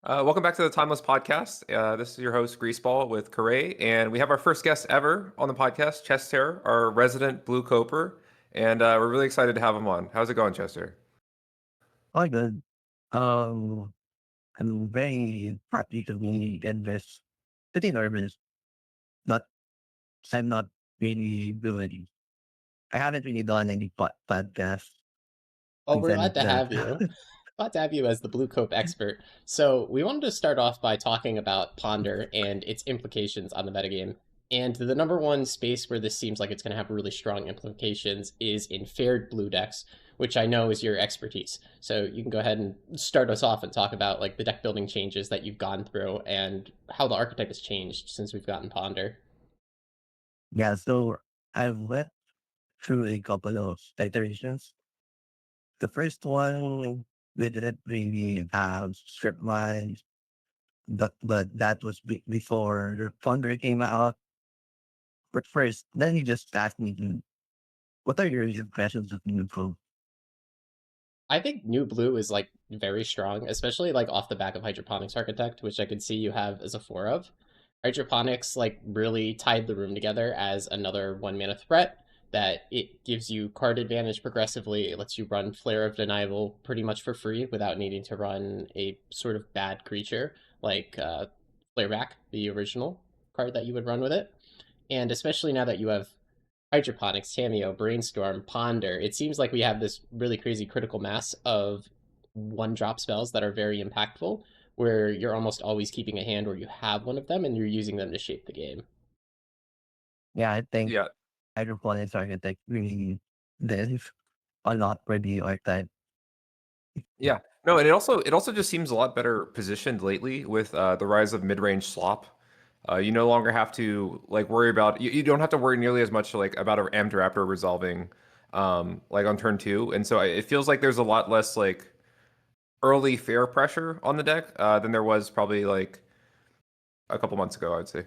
Welcome back to the Timeless Podcast. This is your host, Greaseball, with Korae, and we have our first guest ever on the podcast, Chester, our resident Blue Coper, and we're really excited to have him on. How's it going, Chester? All good. Um, I'm very happy to be in this pretty nervous. Not, I'm not really doing. I haven't really done any podcasts Well, we're since glad to that. have you. Glad to have you as the Blue Cope expert. So, we wanted to start off by talking about Ponder and its implications on the metagame. And the number one space where this seems like it's going to have really strong implications is in fared blue decks, which I know is your expertise. So, you can go ahead and start us off and talk about like the deck building changes that you've gone through and how the archetype has changed since we've gotten Ponder. Yeah, so I've went through a couple of iterations. The first one, we didn't really have script lines, but that was before the Thunder came out. But first, then he just asked me, what are your impressions of New Pro? I think New Blue is like very strong, especially like off the back of Hydroponics Architect, which I could see you have as a four of. Hydroponics like really tied the room together as another 1 mana threat that it gives you card advantage progressively. It lets you run Flare of Denial pretty much for free without needing to run a sort of bad creature like Flareback, the original card that you would run with it. And especially now that you have Hydroponics, Tameo, Brainstorm, Ponder. It seems like we have this really crazy critical mass of one drop spells that are very impactful, where you're almost always keeping a hand where you have one of them and you're using them to shape the game. Yeah, I think Yeah, hydroponics architect really did a lot for the archetype. yeah. No, and it also just seems a lot better positioned lately with the rise of mid-range slop. You no longer have to like worry about you don't have to worry nearly as much like about an Amped Raptor resolving like on turn two, and so it feels like there's a lot less like early fair pressure on the deck than there was probably like a couple months ago, I'd say.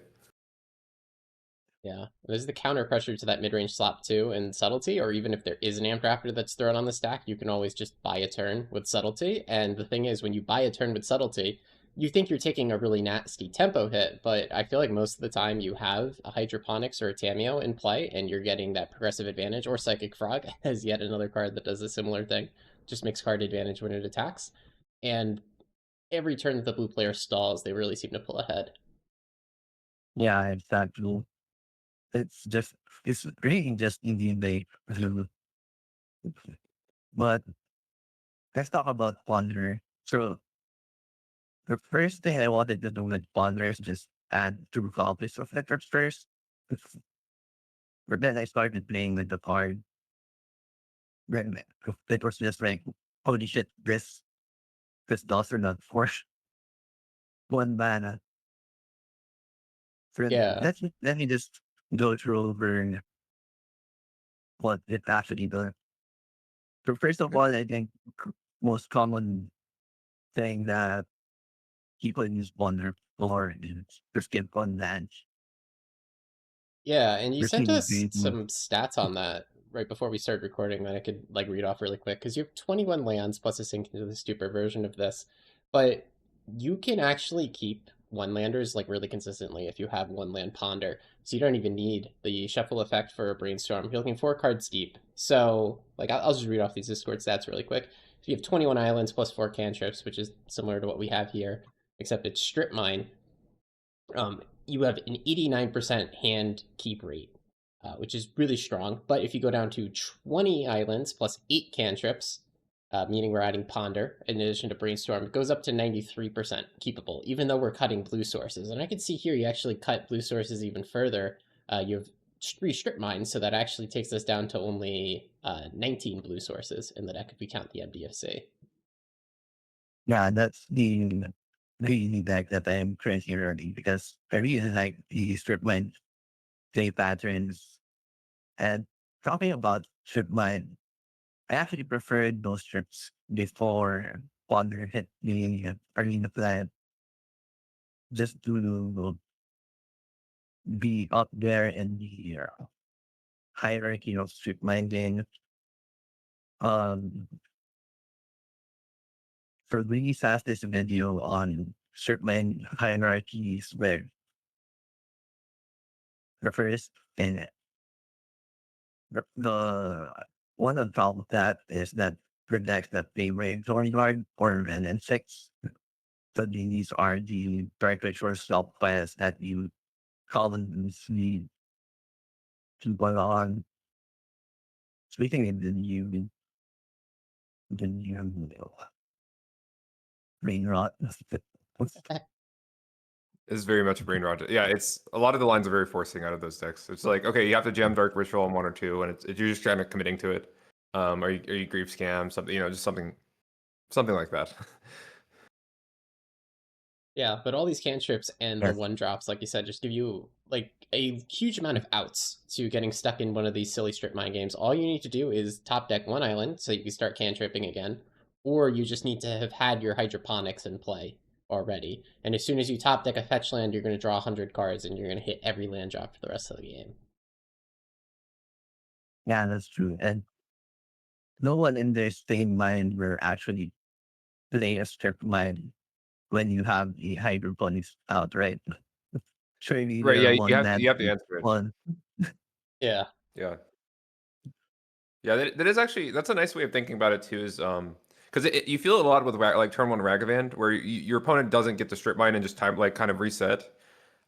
Yeah, there's the counter pressure to that mid range slop too, and subtlety. Or even if there is an amp raptor that's thrown on the stack, you can always just buy a turn with subtlety. And the thing is, when you buy a turn with subtlety, you think you're taking a really nasty tempo hit, but I feel like most of the time you have a hydroponics or a Tameo in play, and you're getting that progressive advantage. Or Psychic Frog as yet another card that does a similar thing, just makes card advantage when it attacks. And every turn that the blue player stalls, they really seem to pull ahead. Yeah, exactly. It's just it's really just Indian day. But let's talk about Ponder. So the first thing I wanted to do with Ponder is just add two copies of letters first. But then I started playing with the card. Then it was just like, holy shit, this does are not for 1 mana. So Yeah, let me just go through over what it actually does. So first of all, I think most common thing that people use Wonder for is to skip on lunch. yeah, and you sent Receiving us the some stats on that right before we started recording that I could like read off really quick because you have 21 lands plus a sync into the stupid version of this, but you can actually keep one landers like really consistently if you have one land ponder. So you don't even need the shuffle effect for a brainstorm. You're looking 4 cards deep. So like I'll just read off these Discord stats really quick. So you have 21 islands plus 4 cantrips, which is similar to what we have here, except it's strip mine. You have an 89% hand keep rate, which is really strong. But if you go down to 20 islands plus 8 cantrips, meaning we're adding Ponder in addition to Brainstorm, it goes up to 93% keepable, even though we're cutting blue sources. And I can see here you actually cut blue sources even further. You have 3 strip mines, so that actually takes us down to only 19 blue sources in the deck if we count the MDFC. yeah, that's the deck that I'm currently running because I really like the strip mine play patterns. And talking about strip mine, I actually preferred those strips before Ponder hit the arena plan just to be up there in the hierarchy of strip mining. Um, so we has this video on certain hierarchies where the first and the one on top of that is that protects that they range guard or an insects. So these are the caricature self class that you commonly see people on. Speaking of the new brain rot. It's very much a brain rot. Yeah, it's a lot of the lines are very forcing out of those decks. It's like, okay, you have to jam Dark Ritual on 1 or 2, and you're just kind of committing to it. Are you Grief Scam, something, just something like that. Yeah, but all these cantrips and the Yes. 1-drops, like you said, just give you like a huge amount of outs to getting stuck in one of these silly strip mine games. All you need to do is top deck 1 island so you can start cantripping again, or you just need to have had your hydroponics in play already. And as soon as you top deck a fetch land, you're going to draw 100 cards and you're going to hit every land drop for the rest of the game. Yeah, that's true. And no one in their same mind will actually play a strip mine when you have the hydroponics out, right? Surely Right? there Yeah, are you one have to land answer it. one. Yeah. Yeah. Yeah, that is actually, that's a nice way of thinking about it too. Is because you feel it a lot with like turn 1 Ragavan, where your opponent doesn't get to strip mine and just time like kind of reset.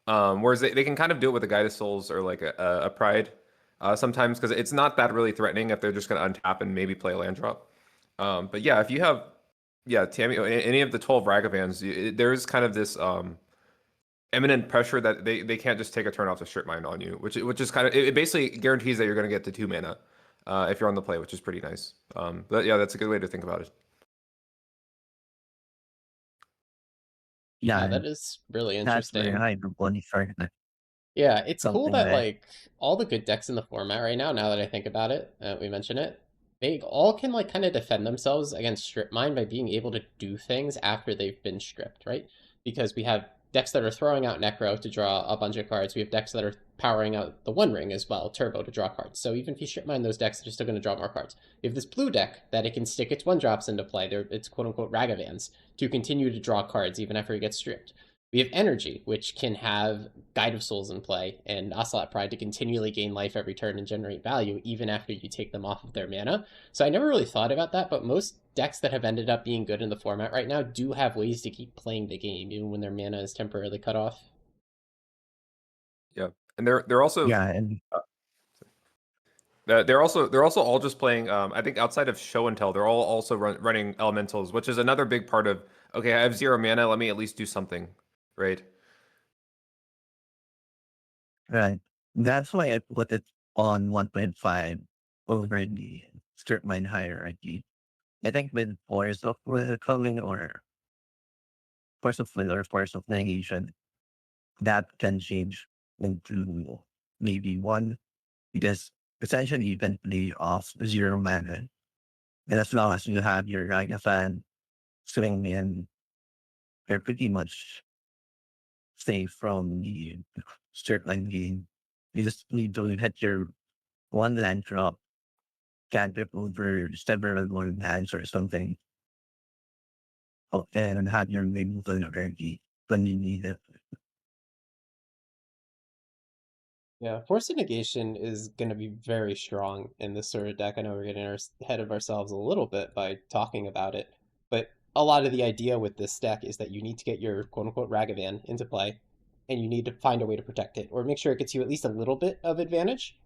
Whereas they can kind of do it with a Guided Souls or like a Pride sometimes, because it's not that really threatening if they're just going to untap and maybe play a land drop. But yeah, if you have Tammy, any of the 12 Ragavans, there is kind of this imminent pressure that they can't just take a turn off the strip mine on you, which is kind of, it basically guarantees that you're going to get to 2 mana if you're on the play, which is pretty nice. But yeah, that's a good way to think about it. Yeah, Yeah, that is really that's where interesting. hydroponics are Yeah, it's cool something that that like all the good decks in the format right now, now that I think about it, we mention it, they all can like kind of defend themselves against strip mine by being able to do things after they've been stripped, right? Because we have decks that are throwing out Necro to draw a bunch of cards. We have decks that are powering out the One Ring as well, Turbo, to draw cards. So even if you strip mine those decks, they're still going to draw more cards. We have this blue deck that it can stick its 1-drops into play. It's quote unquote Ragavans to continue to draw cards even after it gets stripped. We have Energy, which can have Guide of Souls in play, and Ocelot Pride to continually gain life every turn and generate value even after you take them off of their mana. So I never really thought about that, but most decks that have ended up being good in the format right now do have ways to keep playing the game, even when their mana is temporarily cut off. Yeah, and they're also yeah, and they're also all just playing. I think outside of Show and Tell, they're all also running elementals, which is another big part of. Okay, I have 0 mana. Let me at least do something, right? right. That's why I put it on 1.5 over the strip mine hierarchy. I think with Force of Will coming or Force of Will or Force of Negation, that can change into maybe 1 because essentially you can play off 0 mana. And as long as you have your Ragafan swing in, they're pretty much safe from the strip line game. You just need to hit your 1 land drop, cantrip over several more lands or something. Oh, and have your main energy when you need it. Yeah, Force of Negation is going to be very strong in this sort of deck. I know we're getting ahead of ourselves a little bit by talking about it, but a lot of the idea with this deck is that you need to get your quote-unquote Ragavan into play, and you need to find a way to protect it, or make sure it gets you at least a little bit of advantage.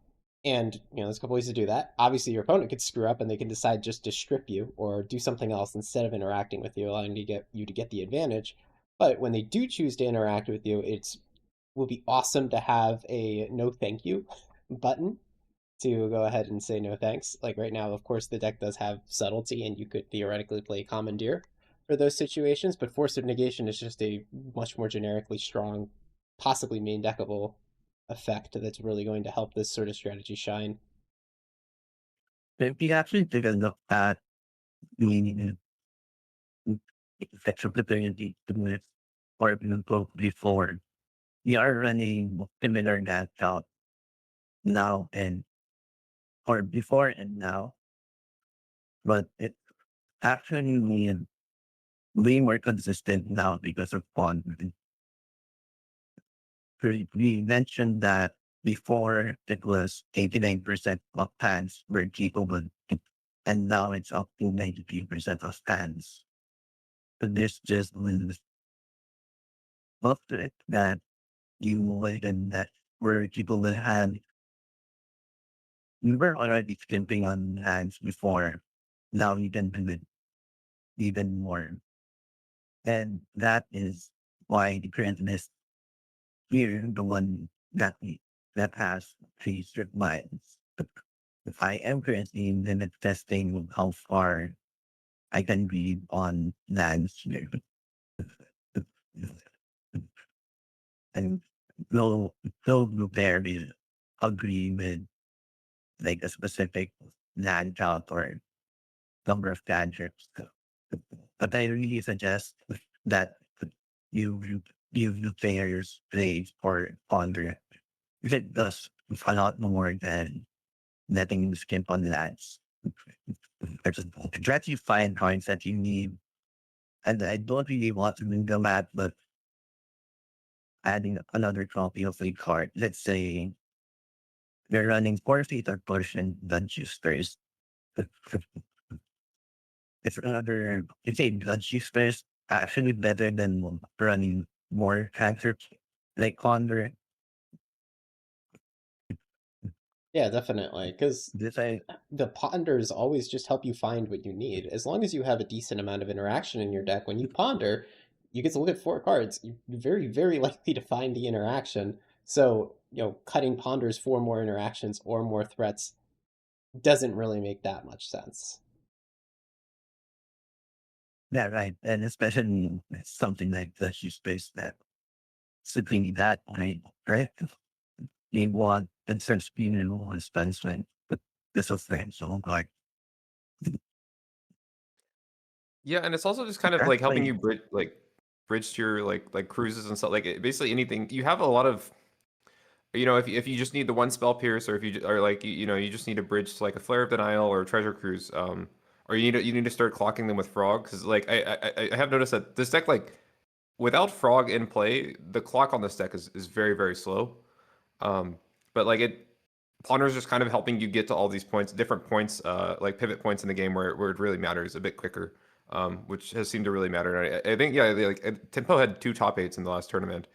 And, there's a couple ways to do that. Obviously, your opponent could screw up and they can decide just to strip you or do something else instead of interacting with you, allowing you to get the advantage. But when they do choose to interact with you, it's will be awesome to have a no thank you button to go ahead and say no thanks. Like right now, of course, the deck does have subtlety, and you could theoretically play Commandeer for those situations, but Force of Negation is just a much more generically strong, possibly main deckable effect that's really going to help this sort of strategy shine. If you actually take a look at the flexibility to move or go before, you are running similar that out now and or before and now, but it actually means way more consistent now because of pawn. We mentioned that before it was 89% of hands were capable, and now it's up to 93% of hands. But there's just was after it that you and that were people that had we were already skimping on hands before. Now you can do it even more. And that is why the currentness we're the one that has three strict lines. If I am currently in limit testing how far I can read on lands and no group there will agree with like a specific land count or number of gadgets. But I really suggest that you give the players plays or ponder. If it does a lot more than letting you skip on lands. Try to find coins that you need. And I don't really want to do the math, but adding another copy of a card, let's say we're running 4 feet or portion dungeons first. It's another, it's a dungeons first, actually better than running more cantrips like Ponder. Yeah, definitely. Because This I the ponders always just help you find what you need. As long as you have a decent amount of interaction in your deck, when you ponder, you get to look at 4 cards. You're very, very likely to find the interaction. So, cutting ponders for more interactions or more threats doesn't really make that much sense. yeah, right. And especially something like the use space that simply that right? You want and starts being in all expensive, but this is thing. So like Yeah, and it's also just kind of like helping you bridge to your like cruises and stuff. Like basically anything. You have a lot of if you just need the one spell pierce, or if you or like you just need a bridge to like a flare of denial or a treasure cruise, or you need to start clocking them with frog because like I have noticed that this deck like without frog in play, the clock on this deck is very very slow. Um, but like Ponder's just kind of helping you get to all these points, different points, like pivot points in the game where it really matters a bit quicker, which has seemed to really matter. And I think Tempo had 2 top 8s in the last tournament.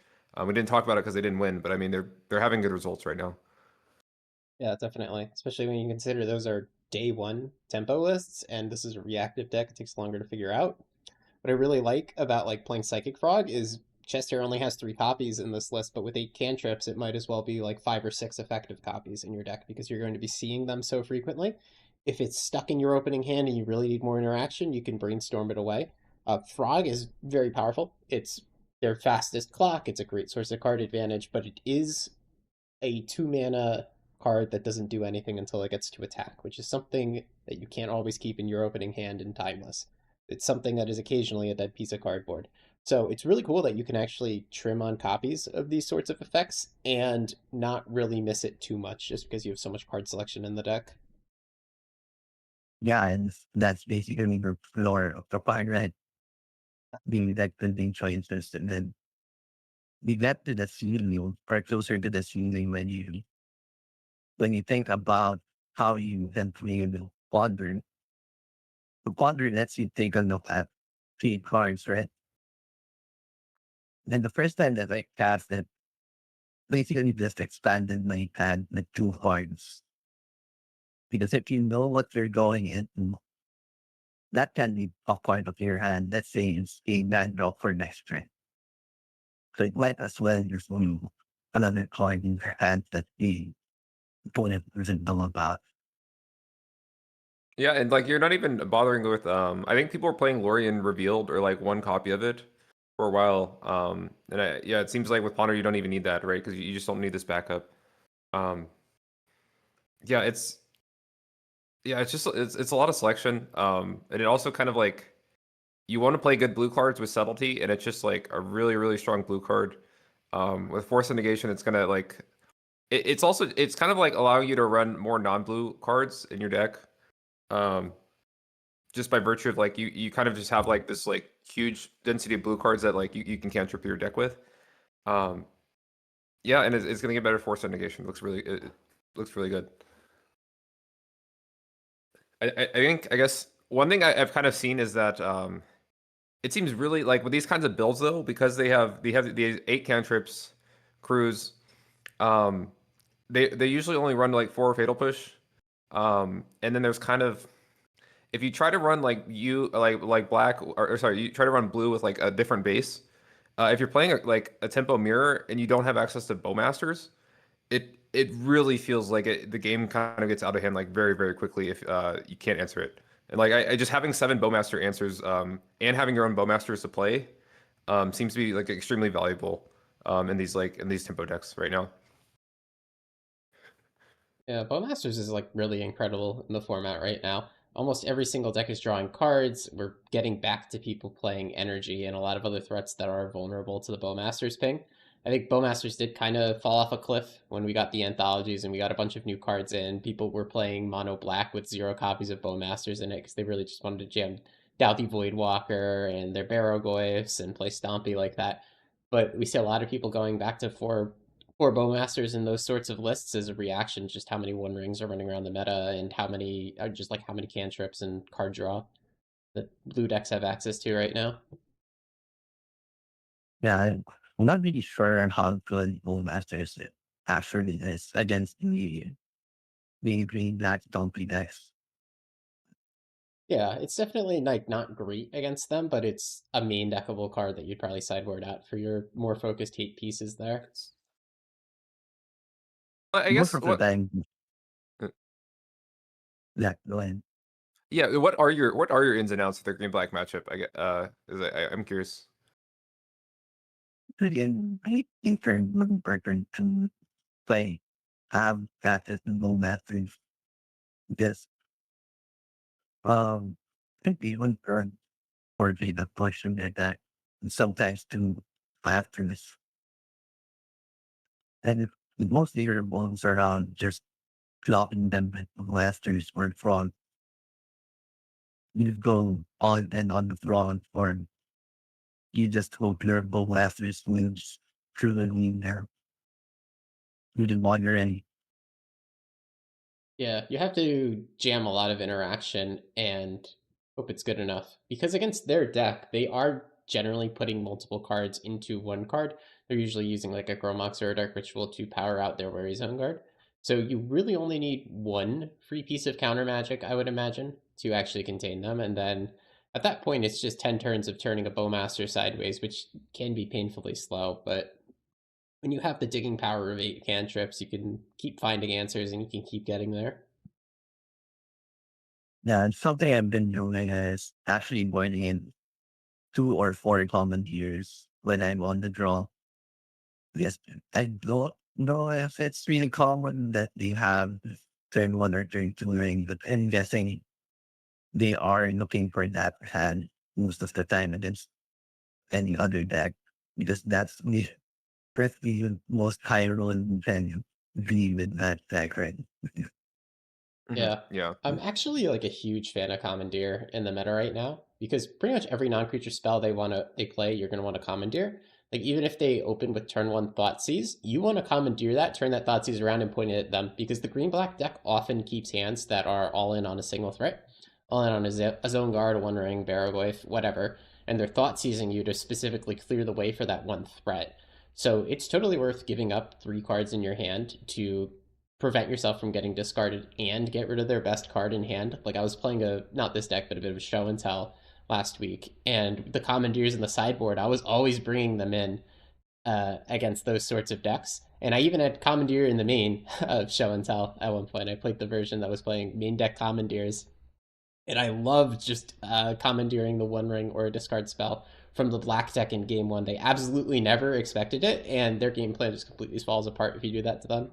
We didn't talk about it because they didn't win, but I mean they're having good results right now. Yeah, definitely. Especially when you consider those are day one tempo lists, and this is a reactive deck. It takes longer to figure out. What I really like about playing Psychic Frog is Chester only has 3 copies in this list, but with 8 cantrips, it might as well be like 5 or 6 effective copies in your deck because you're going to be seeing them so frequently. If it's stuck in your opening hand and you really need more interaction, you can brainstorm it away. Frog is very powerful. It's their fastest clock. It's a great source of card advantage, but it is a 2 mana card that doesn't do anything until it gets to attack, which is something that you can't always keep in your opening hand in Timeless. It's something that is occasionally a dead piece of cardboard. So it's really cool that you can actually trim on copies of these sorts of effects and not really miss it too much just because you have so much card selection in the deck. yeah, and that's basically the floor of the fine right being that building choices and then we get to the ceiling or closer to the ceiling when you think about how you can play the quadrant. The quadrant lets you take a look at 3 cards, right? And the first time that I cast it, basically just expanded my hand with 2 cards. Because if you know what you're going into, that can be a part of your hand. Let's say it's a land draw for next turn. So it might as well just move another card in your hand that the opponent doesn't know about. Yeah, and like you're not even bothering with I think people were playing Lorien Revealed or like 1 copy of it for a while. And yeah, it seems like with Ponder you don't even need that, right? Because you just don't need this backup. Um, yeah, it's just it's a lot of selection. And it also kind of like you want to play good blue cards with subtlety, and it's just like a really really strong blue card. With Force of Negation, it's gonna like it's also it's kind of like allowing you to run more non-blue cards in your deck. Um, just by virtue of like you kind of just have like this like huge density of blue cards that like you can cantrip your deck with. Yeah, and it's gonna get better force negation. It looks really good. I think I guess one thing I've kind of seen is that it seems really like with these kinds of builds though, because they have the 8 cantrips, crews, they usually only run like 4 fatal push. And then there's kind of if you try to run like like black or sorry, you try to run blue with like a different base. If you're playing like a tempo mirror and you don't have access to bowmasters, it really feels like the game kind of gets out of hand like very quickly if you can't answer it. And like I just having 7 bowmaster answers and having your own bowmasters to play seems to be like extremely valuable in these tempo decks right now. Yeah, Bowmasters is like really incredible in the format right now. Almost every single deck is drawing cards. We're getting back to people playing energy and a lot of other threats that are vulnerable to the Bowmasters ping. I think Bowmasters did kind of fall off a cliff when we got the anthologies and we got a bunch of new cards in. People were playing mono black with 0 copies of Bowmasters in it because they really just wanted to jam Doughty Voidwalker and their Barrogoyfs and play Stompy like that. But we see a lot of people going back to four bowmasters in those sorts of lists as a reaction to just how many one rings are running around the meta and how many just like how many cantrips and card draw that blue decks have access to right now. Yeah, I'm not really sure how good Old Masters actually is against the green black donkey decks. Yeah, it's definitely like not great against them, but it's a main deckable card that you'd probably sideboard at for your more focused hate pieces there. I Most guess of the what time, uh, yeah, go ahead. yeah, what are your ins and outs of the green black matchup? I'm curious. Again, I think they're looking for to play have practice in Old Masters because could be one turn or be the push in their deck and sometimes to masters. And if most of your ones are on just dropping them with masters or frog, you go on and on the frog or you just hope your masters wins through the lean there. You didn't want your any. Yeah, you have to jam a lot of interaction and hope it's good enough. Because against their deck, they are generally putting multiple cards into one card. They're usually using like a Gromox or a Dark Ritual to power out their Worry Zone guard. So you really only need one free piece of counter magic, I would imagine, to actually contain them. And then at that point, it's just 10 turns of turning a Bowmaster sideways, which can be painfully slow, but when you have the digging power of 8 cantrips, you can keep finding answers and you can keep getting there. Yeah, and something I've been doing is actually going in 2 or 4 common years when I'm on the draw. Yes, I don't know if it's really common that they have turn 1 or turn 2 ring, but I'm guessing they are looking for that hand most of the time against any other deck because that's the the most high rolling venue be with that deck, right? Yeah. Yeah. I'm actually like a huge fan of Commandeer in the meta right now because pretty much every non-creature spell they play, you're gonna want to Commandeer. Like even if they open with turn 1 Thoughtseize, you want to Commandeer that, turn that Thoughtseize around and point it at them because the green black deck often keeps hands that are all in on a single threat, all in on a zone guard, a one ring, Barrogoyf, whatever, and they're Thoughtseizing you to specifically clear the way for that one threat. So it's totally worth giving up 3 cards in your hand to prevent yourself from getting discarded and get rid of their best card in hand. Like I was playing not this deck, but a bit of a show and tell last week, and the commandeers in the sideboard, I was always bringing them in against those sorts of decks. And I even had commandeer in the main of show and tell at one point. I played the version that was playing main deck commandeers, and I loved just commandeering the one ring or a discard spell from the black deck in game one. They absolutely never expected it, and their game plan just completely falls apart if you do that to them.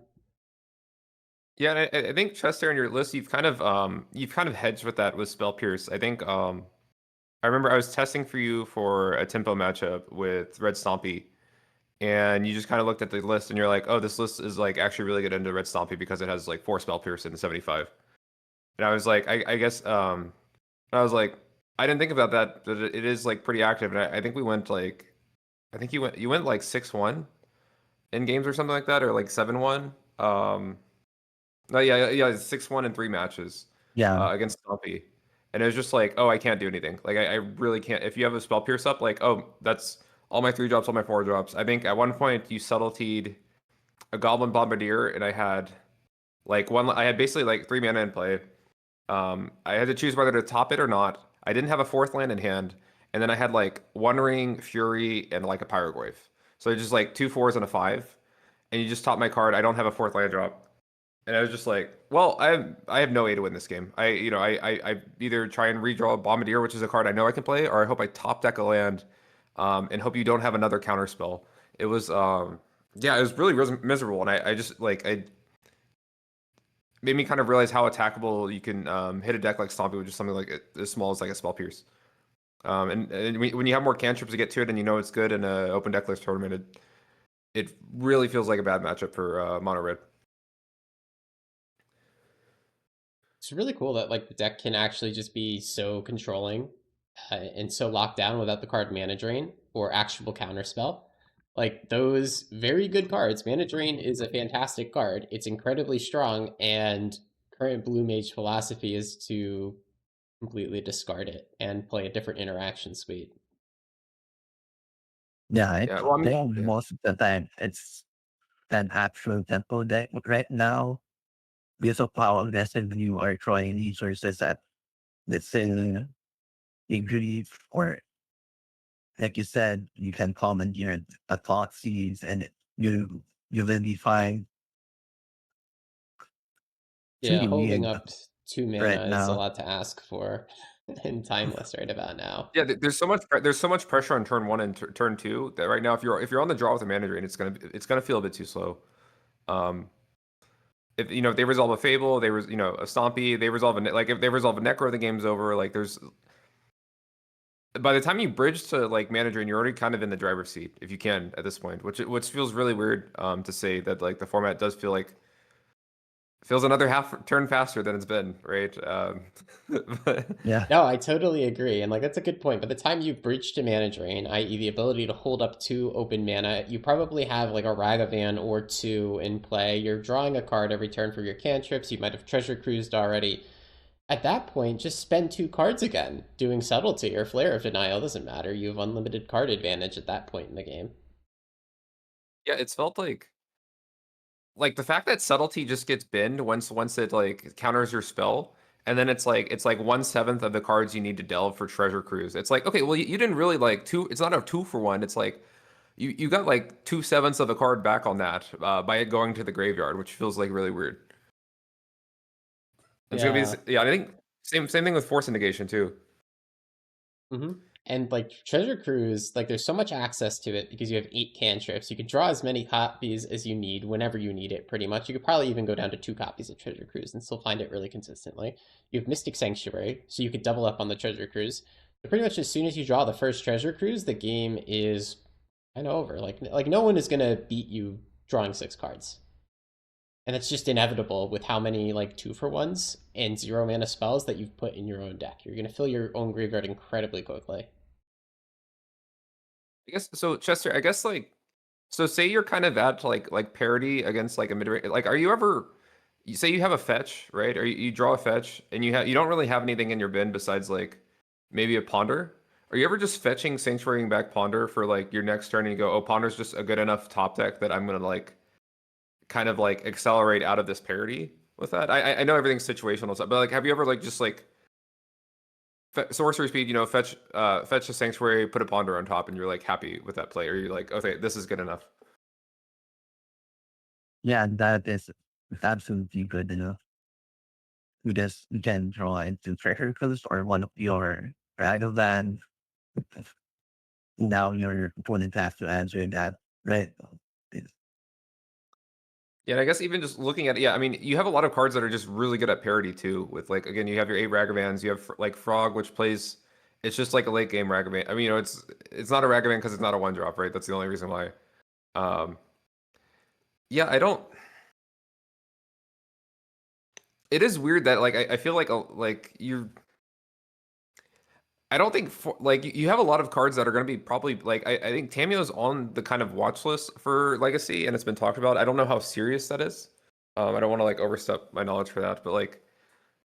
Yeah, and I think Chester on your list, you've kind of hedged with that with Spell Pierce. I think I remember I was testing for you for a tempo matchup with Red Stompy, and you just kind of looked at the list and you're like, oh, this list is like actually really good into Red Stompy because it has like 4 Spell Pierce and 75. And I was like, I guess And I was like, I didn't think about that, but it is like pretty active. And I think we went like, I think you went like 6-1 in games or something like that, or like 7-1. No, yeah, 6-1 in 3 matches Yeah, against Stumpy. And it was just like, oh, I can't do anything. Like I really can't. If you have a spell pierce up, like, oh, that's all my 3 drops, all my 4 drops. I think at one point you subtlety'd a Goblin Bombardier, and I had like one. I had basically like 3 mana in play. I had to choose whether to top it or not. I didn't have a 4th land in hand, and then I had like One Ring, Fury, and like a Pyroglyph. So just like 2 4s and a 5, and you just top my card. I don't have a 4th land drop. And I was just like, well, I have no way to win this game. I either try and redraw Bombardier, which is a card I know I can play, or I hope I top deck a land, and hope you don't have another counter spell. It was yeah, it was really miserable, and I just like I made me kind of realize how attackable you can hit a deck like Stompy with just something like as small as like a spell pierce. And when you have more cantrips to get to it, and you know it's good in an open deck list tournament, it really feels like a bad matchup for mono red. It's really cool that like the deck can actually just be so controlling and so locked down without the card Mana Drain or actual counterspell. Like those very good cards. Mana Drain is a fantastic card. It's incredibly strong, and current Blue Mage philosophy is to completely discard it and play a different interaction suite. yeah. Yeah, well, I mean, Think yeah. most of the time it's an actual tempo deck right now because of how aggressive you are throwing resources at, let's say, a grief, or like you said, you can commandeer a thought seeds and you will be fine. Yeah, Pretty holding weird up 2 mana right is a now. lot to ask for in Timeless right about now. Yeah, there's so much pressure on turn 1 and turn 2 that right now if you're on the draw with a mana drain, it's gonna feel a bit too slow. Um, if they resolve a Fable, a Stompy, they resolve like if they resolve a Necro, the game's over. Like there's by the time you bridge to like mana drain, you're already kind of in the driver's seat if you can at this point, which feels really weird to say that like the format does feel like feels another half turn faster than it's been, right? But Yeah, No, I totally agree. And like that's a good point. By the time you bridge to Mana Drain, i.e. the ability to hold up 2 open mana, you probably have like a Ragavan or 2 in play. You're drawing a card every turn for your cantrips. You might have treasure cruised already. At that point, just spend 2 cards again. Doing Subtlety or Flare of Denial doesn't matter. You have unlimited card advantage at that point in the game. yeah, it's felt like the fact that subtlety just gets binned once it like counters your spell, and then it's like 1/7 of the cards you need to delve for treasure cruise. It's like, okay, well, you didn't really like two. It's not a 2 for 1. It's like you got like 2/7 of the card back on that by it going to the graveyard, which feels like really weird. It's gonna Yeah. be, yeah. I think same thing with force negation too. hmm And like Treasure Cruise, like there's so much access to it because you have 8 cantrips. You can draw as many copies as you need whenever you need it, pretty much. You could probably even go down to 2 copies of Treasure Cruise and still find it really consistently. You have Mystic Sanctuary, so you could double up on the Treasure Cruise. But pretty much as soon as you draw the first Treasure Cruise, the game is kind of over. Like no one is gonna beat you drawing 6 cards. And it's just inevitable with how many like 2 for 1s and 0 mana spells that you've put in your own deck. You're gonna fill your own graveyard incredibly quickly. I guess so, Chester. I guess like so. Say you're kind of at like parity against like a mid range. Like, are you ever? You say you have a fetch, right? Or you draw a fetch, and you don't really have anything in your bin besides like maybe a ponder. Are you ever just fetching sanctuarying back ponder for like your next turn, and you go, oh, ponder's just a good enough top deck that I'm gonna like kind of like accelerate out of this parity with that? I know everything's situational, but like, have you ever like just like sorcery speed, fetch a sanctuary, put a ponder on top, and you're like happy with that play, or you're like, okay, this is good enough. yeah, that is absolutely good enough. You can draw into treasure coast or one of your rather than now your opponent has to answer that, right? It's- Yeah, and I guess even just looking at it, yeah, I mean, you have a lot of cards that are just really good at parity too. With like, again, you have your 8 Ragavans, you have like Frog, which plays, it's just like a late game Ragavan. I mean, it's not a Ragavan because it's not a 1 drop, right? That's the only reason why. Um, yeah, I don't. It is weird that like I feel like like you're I don't think like you have a lot of cards that are going to be probably like I think Tamio's on the kind of watch list for Legacy, and it's been talked about. I don't know how serious that is. I don't want to like overstep my knowledge for that, but like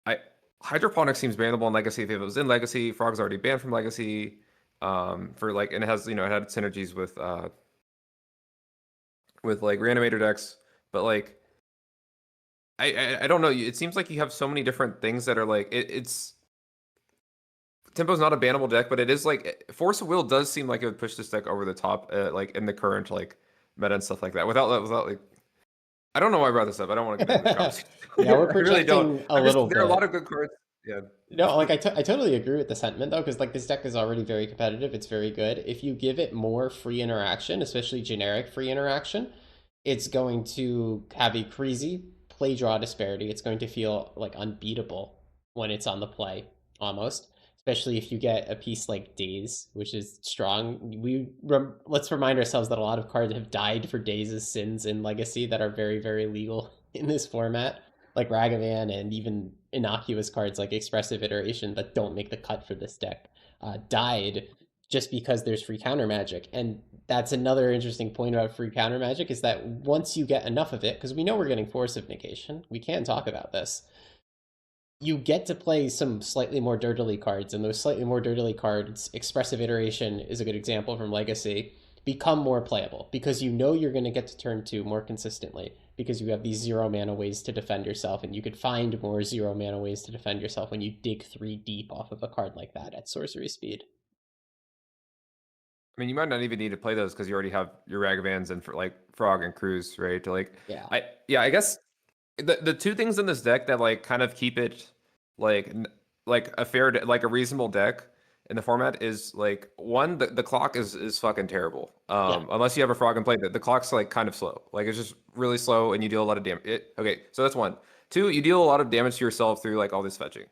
I hydroponics seems bannable in Legacy. If it was in Legacy, Frog's already banned from Legacy. For like, and it has, you know, it had synergies with like reanimator decks, but like I don't know. It seems like you have so many different things that are like it's Tempo's not a bannable deck, but it is like Force of Will does seem like it would push this deck over the top, like in the current like meta and stuff like that. Without like, I don't know why I brought this up. I don't want to get into this conversation. Yeah, we're I really don't. projecting a little There are a lot bit. of good cards. Yeah. No, like I totally agree with the sentiment though, because like this deck is already very competitive. It's very good. If you give it more free interaction, especially generic free interaction, it's going to have a crazy play draw disparity. It's going to feel like unbeatable when it's on the play, almost. Especially if you get a piece like Daze, which is strong. Let's remind ourselves that a lot of cards have died for Daze's sins in Legacy that are very, very legal in this format, like Ragavan and even innocuous cards like Expressive Iteration that don't make the cut for this deck died just because there's free counter magic. And that's another interesting point about free counter magic is that once you get enough of it, because we know we're getting Force of Negation, we can talk about this. You get to play some slightly more dirtily cards, and those slightly more dirtily cards, Expressive Iteration is a good example from Legacy, become more playable because you know you're going to get to turn 2 more consistently because you have these 0 mana ways to defend yourself, and you could find more 0 mana ways to defend yourself when you dig 3 deep off of a card like that at sorcery speed. I mean, you might not even need to play those because you already have your Ragavans and for like Frog and Cruise, right? To like, Yeah. I guess the two things in this deck that like kind of keep it like like a fair like a reasonable deck in the format is like one, the clock is fucking terrible. Yeah. Unless you have a Frog in play, the clock's like kind of slow. Like it's just really slow and you deal a lot of damage. Okay, so that's one. Two, you deal a lot of damage to yourself through like all this fetching.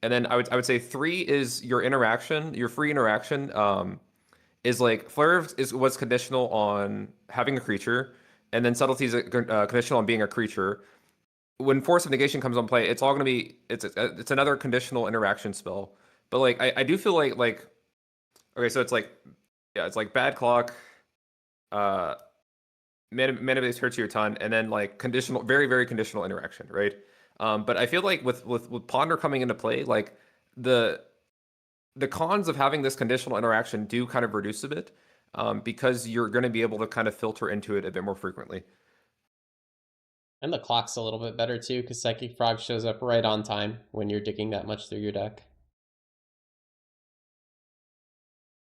And then I would say three is your interaction, your free interaction. Is like Flare is what's conditional on having a creature, and then Subtlety is conditional on being a creature. When Force of Negation comes on play, it's all going to be it's another conditional interaction spell. But like I do feel like okay, so it's like yeah, it's like Bad Clock, uh, mana base hurts you a ton, and then like conditional, very very conditional interaction, right? But I feel like with Ponder coming into play, like the the cons of having this conditional interaction do kind of reduce a bit because you're going to be able to kind of filter into it a bit more frequently. And the clock's a little bit better too, because Psychic Frog shows up right on time when you're digging that much through your deck.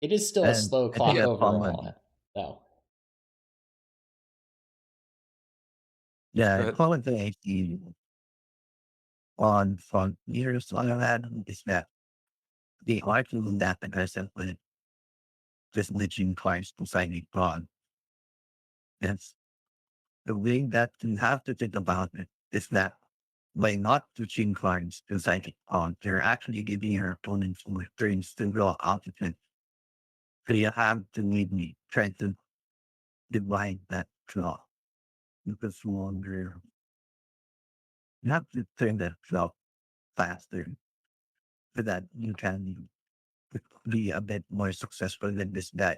It is still a And slow I think clock a overall, common, though. yeah, Go a ahead. common thing I see on front years on the had is that the argument that the person with just glitching twice to signing fraud. Yes. The way that you have to think about it is that by not switching cards to psychic on, you're actually giving your opponent more turns to draw out of it. So you have to maybe try to divide that draw. Because longer you have to turn that draw faster so that you can be a bit more successful than this guy.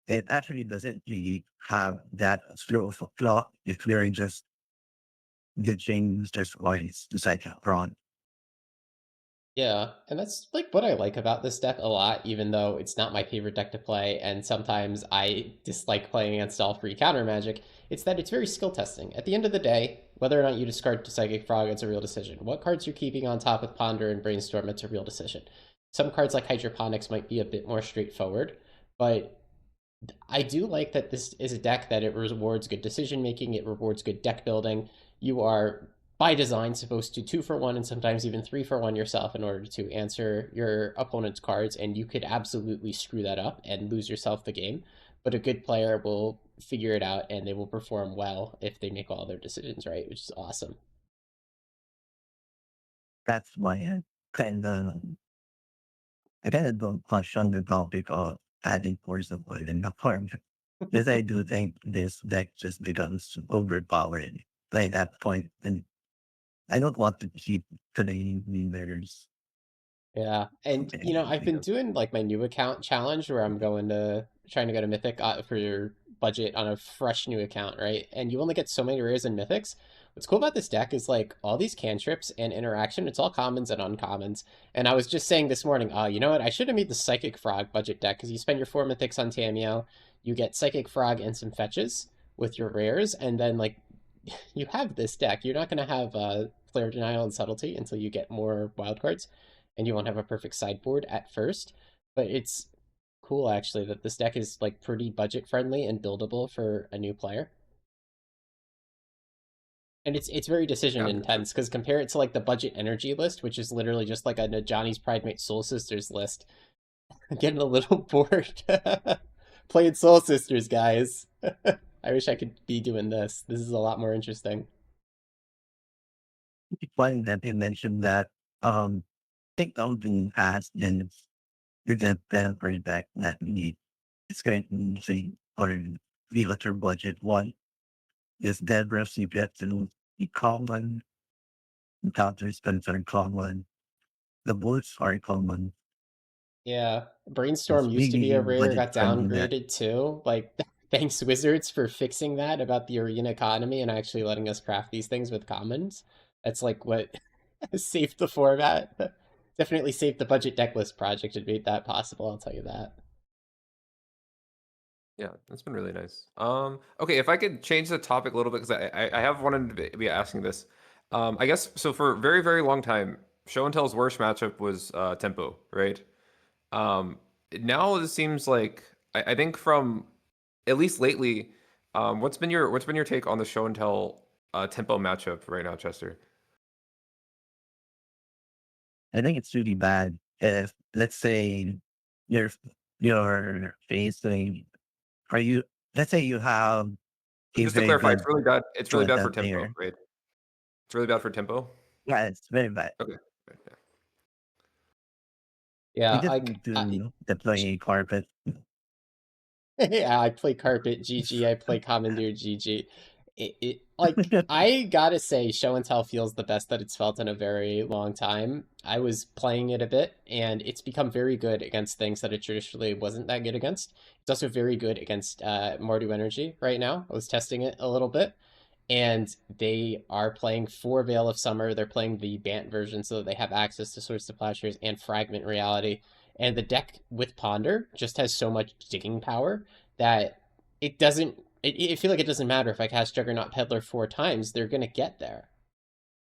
It actually doesn't really have that slow of a clock if you're just glitching just twice to psychic on. Yeah, and that's like what I like about this deck a lot, even though it's not my favorite deck to play, and sometimes I dislike playing against all free counter magic. It's that it's very skill testing. At the end of the day, whether or not you discard to Psychic Frog, it's a real decision. What cards you're keeping on top with Ponder and Brainstorm, it's a real decision. Some cards like Hydroponics might be a bit more straightforward, but I do like that this is a deck that it rewards good decision making, it rewards good deck building. You are by design supposed to 2-for-1 and sometimes even 3-for-1 yourself in order to answer your opponent's cards, and you could absolutely screw that up and lose yourself the game. But a good player will figure it out and they will perform well if they make all their decisions right, which is awesome. That's why I kind of don't question the topic of adding force of will in the form. Because I do think this deck just becomes overpowered by that point. And I don't want to keep playing leaders Yeah, and you know, I've been doing like my new account challenge where I'm trying to go to Mythic for your budget on a fresh new account, right? And you only get so many rares and mythics. What's cool about this deck is like all these cantrips and interaction, it's all commons and uncommons. And I was just saying this morning, you know what? I should have made the Psychic Frog budget deck because you spend your 4 mythics on Tamiyo, you get Psychic Frog and some fetches with your rares, and then like you have this deck. You're not going to have player denial and subtlety until you get more wildcards, and you won't have a perfect sideboard at first. But it's cool actually that this deck is like pretty budget friendly and buildable for a new player. And it's very decision Yeah, intense because compare it to like the budget energy list, which is literally just like a Johnny's Pridemate Soul Sisters list. I'm getting a little bored playing Soul Sisters, guys. I wish I could be doing this. This is a lot more interesting. It's funny that you mentioned that. Deckbuilding has been the very back that we need. It's going to say or the letter budget one is dead refs you get to the common encounters Spencer common. The bullets are common. Yeah, It's Brainstorm used to be a really rare, budget got friendly that downgraded too. Like, thanks Wizards for fixing that about the arena economy and actually letting us craft these things with commons. That's like what saved the format. Definitely saved the budget deck list project and made that possible, I'll tell you that. Yeah, that's been really nice. Okay, if I could change the topic a little bit because I have wanted to be asking this. I guess so for a very very long time, Show and Tell's worst matchup was Tempo, right? Um, Now it seems like I think from at least lately, what's been your take on the Show and Tell Tempo matchup right now, Chester? I think it's really bad if let's say you're you're facing are you let's say you have a Just to very clarify, good it's really joint bad for out Tempo, there. right? It's really bad for Tempo. Yeah, it's very bad. Okay. Right, yeah. You Yeah, just like need to deploy a carpet. yeah, I play Carpet GG, I play Commandeer GG. Like I gotta say, Show and Tell feels the best that it's felt in a very long time. I was playing it a bit, and it's become very good against things that it traditionally wasn't that good against. It's also very good against Mardu Energy right now. I was testing it a little bit, and they are playing for Veil of Summer. They're playing the Bant version so that they have access to Swords to Plowshares and Fragment Reality. And the deck with Ponder just has so much digging power that it doesn't. I feel like it doesn't matter if I cast Juggernaut Peddler 4 times; they're gonna get there.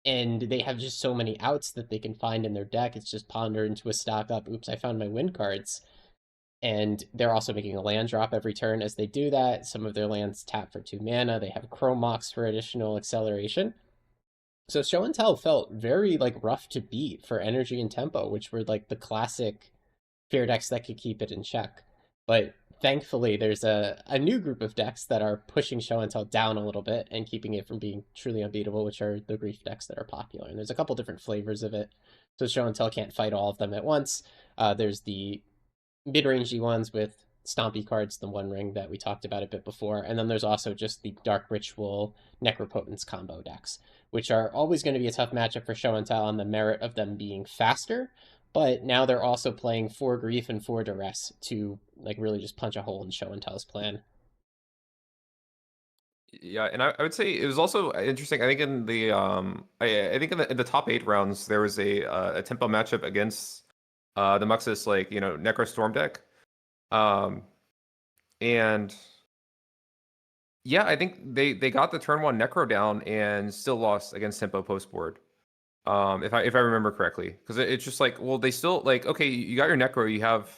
And they have just so many outs that they can find in their deck. It's just Ponder into a stock up. Oops, I found my win cards. And they're also making a land drop every turn as they do that. Some of their lands tap for 2 mana. They have Chrome Mox for additional acceleration. So Show and Tell felt very like rough to beat for energy and tempo, which were like the classic fear decks that could keep it in check. But thankfully, there's a new group of decks that are pushing Show and Tell down a little bit and keeping it from being truly unbeatable, which are the grief decks that are popular. And there's a couple different flavors of it. So Show and Tell can't fight all of them at once. There's the mid-rangey ones with stompy cards, the One Ring that we talked about a bit before, and then there's also just the Dark Ritual Necropotence combo decks, which are always going to be a tough matchup for Show and Tell on the merit of them being faster, but now they're also playing 4 grief and 4 duress to like really just punch a hole in Show and Tell's plan. Yeah, and I would say it was also interesting. I think in the I think in the top 8 rounds there was a tempo matchup against the Muxus like Necrostorm deck, um and yeah, I think they got the turn 1 Necro down and still lost against tempo post board. If I remember correctly, because it's just like, well, they still like, okay, you got your Necro, you have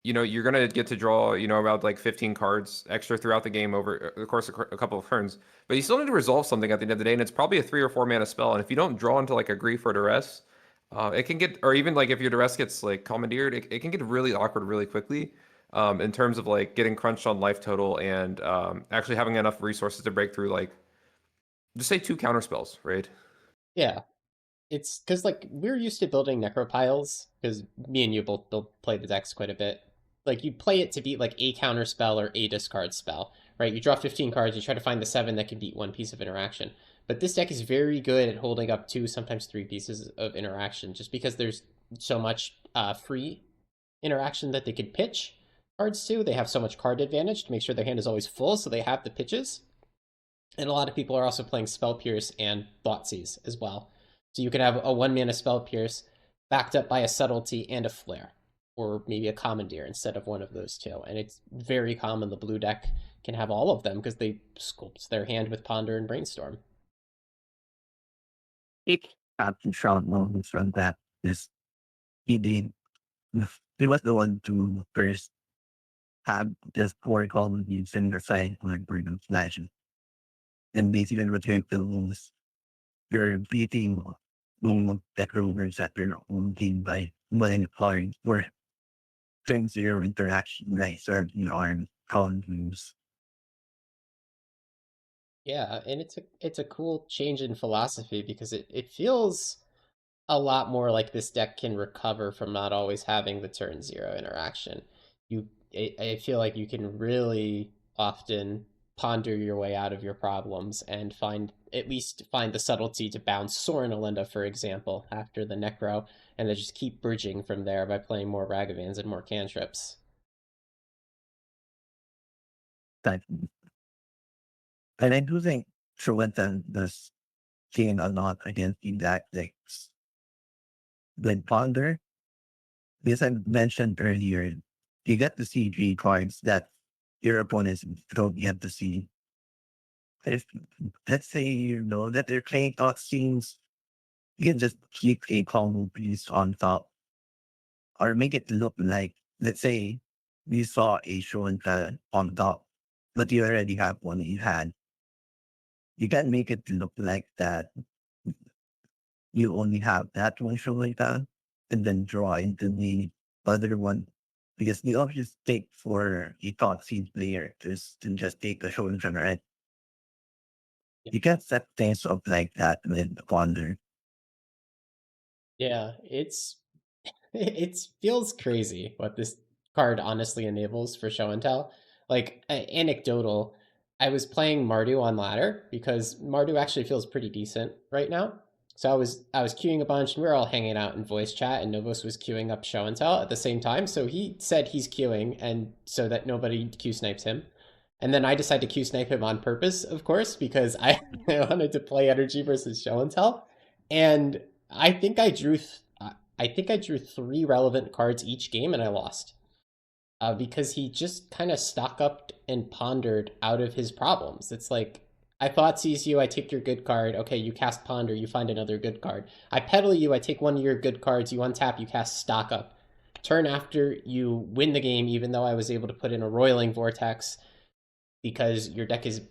you're gonna get to draw, about like 15 cards extra throughout the game over the course of a couple of turns. But you still need to resolve something at the end of the day, and it's probably a 3 or 4 mana spell. And if you don't draw into like a grief or duress, it can get, or even like if your duress gets like commandeered, it can get really awkward really quickly. In terms of like getting crunched on life total and actually having enough resources to break through like just say 2 counter spells, right? Yeah, it's because like we're used to building necropiles because me and you both play the decks quite a bit. Like you play it to beat like a counter spell or a discard spell, right? You draw 15 cards, you try to find the 7 that can beat 1 piece of interaction. But this deck is very good at holding up 2, sometimes 3 pieces of interaction, just because there's so much free interaction that they could pitch cards to. They have so much card advantage to make sure their hand is always full, so they have the pitches. And a lot of people are also playing Spell Pierce and Thoughtseize as well. So you can have a 1 mana Spell Pierce backed up by a Subtlety and a Flare, or maybe a Commandeer instead of one of those two. And it's very common the blue deck can have all of them because they sculpt their hand with Ponder and Brainstorm. It had strong moments from that. This he did. He was the one to first have this four colonies in the side like Bruno Flash. And basically return to lose. You're beating deck rumors at your own team by winning cards or turn zero interaction right serve you aren't calling moves. Yeah, and it's a cool change in philosophy because it feels a lot more like this deck can recover from not always having the turn zero interaction. I feel like you can really often ponder your way out of your problems and at least find the subtlety to bounce Sorin Alinda, for example, after the Necro, and then just keep bridging from there by playing more Ragavans and more cantrips. That and I do think Truenton does gain a lot against the deck decks. Like Ponder, as I mentioned earlier, you get to see three cards that your opponents don't get to see. If let's say you know that they're playing thought scenes, you can just keep a combo piece on top or make it look like, let's say you saw a show and tell on top, but you already have one in your hand. You can make it look like that you only have that one show and tell and then draw into the other one. Because the obvious take for a thought scene player is to just take the show and tell, right? You can set things up like that with Ponder. Yeah, it feels crazy what this card honestly enables for show and tell. Like anecdotal, I was playing Mardu on ladder because Mardu actually feels pretty decent right now. So I was queuing a bunch and we were all hanging out in voice chat and Novos was queuing up show and tell at the same time. So he said he's queuing and so that nobody Q snipes him. And then I decided to Q snipe him on purpose, of course, because I, I wanted to play energy versus show and tell. And I think I drew I think I drew 3 relevant cards each game and I lost. Because he just kind of stock up and pondered out of his problems. It's like, I thought sees you, I take your good card. Okay, you cast ponder, you find another good card. I peddle you, I take one of your good cards, you untap, you cast stock up. Turn after, you win the game, even though I was able to put in a roiling vortex because your deck is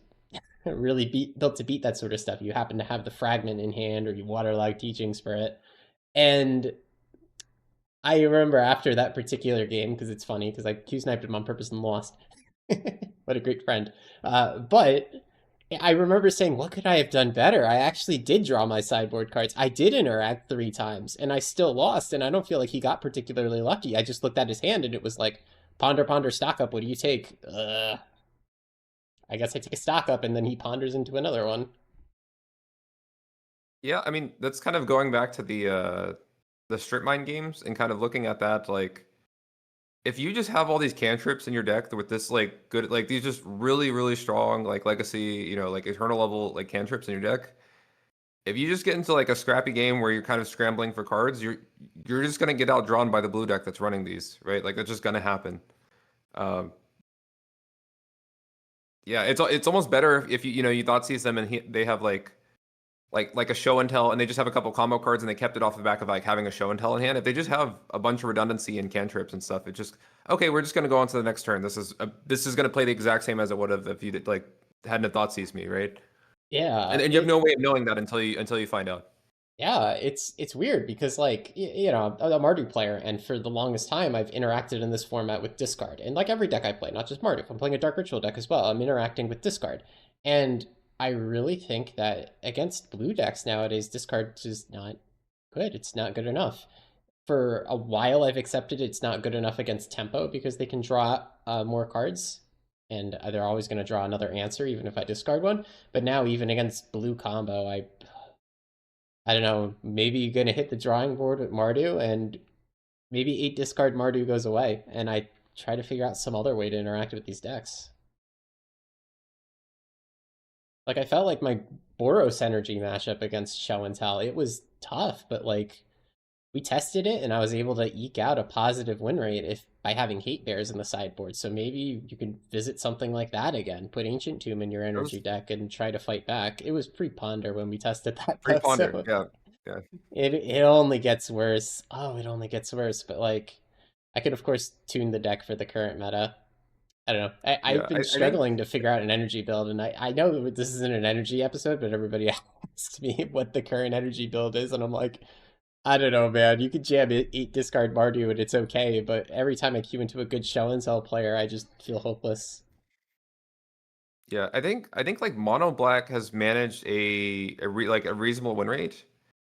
really built to beat that sort of stuff. You happen to have the fragment in hand or you waterlog teaching spirit. And I remember after that particular game, because it's funny, because I Q sniped him on purpose and lost. What a great friend. But I remember saying, what could I have done better? I actually did draw my sideboard cards. I did interact 3 times, and I still lost, and I don't feel like he got particularly lucky. I just looked at his hand, and it was like, ponder, ponder, stock up. What do you take? I guess I take a stock up, and then he ponders into another one. Yeah, I mean that's kind of going back to the strip mine games and kind of looking at that like if you just have all these cantrips in your deck with this like good like these just really strong like legacy, you know, like eternal level like cantrips in your deck, if you just get into like a scrappy game where you're kind of scrambling for cards, you're just gonna get outdrawn by the blue deck that's running these, right? Like that's just gonna happen. Um, yeah, it's almost better if you know you thought sees them and they have like a show and tell and they just have a couple combo cards and they kept it off the back of like having a show and tell in hand. If they just have a bunch of redundancy and cantrips and stuff, it just okay, we're just gonna go on to the next turn. This is gonna play the exact same as it would have if you did, like hadn't have thought sees me, right? Yeah, And you have no way of knowing that until you find out. yeah, it's weird because like you know I'm a Mardu player, and for the longest time I've interacted in this format with discard, and like every deck I play, not just Mardu. If I'm playing a Dark Ritual deck as well, I'm interacting with discard, and I really think that against blue decks nowadays, discard is not good. It's not good enough. For a while, I've accepted it's not good enough against tempo because they can draw more cards, and they're always going to draw another answer even if I discard one. But now even against blue combo, I don't know, maybe you're gonna hit the drawing board with Mardu and maybe 8 discard Mardu goes away, and I try to figure out some other way to interact with these decks. Like, I felt like my Boros energy matchup against Show and Tell, it was tough, but like we tested it and I was able to eke out a positive win rate if by having hate bears in the sideboard. So maybe you can visit something like that again. Put Ancient Tomb in your It was energy deck and try to fight back. It was pre-ponder when we tested that though, pre-ponder. so Yeah. Yeah. it only gets worse. Oh, it only gets worse. But like I could of course tune the deck for the current meta. I don't know. I've Yeah. been I think struggling to figure out an energy build, and I know that this isn't an energy episode, but everybody asks me what the current energy build is, and I'm like, I don't know, man. You can jam it, 8 discard Mardu and it's okay, but every time I queue into a good show and tell player, I just feel hopeless. Yeah, I think like Mono Black has managed like a reasonable win rate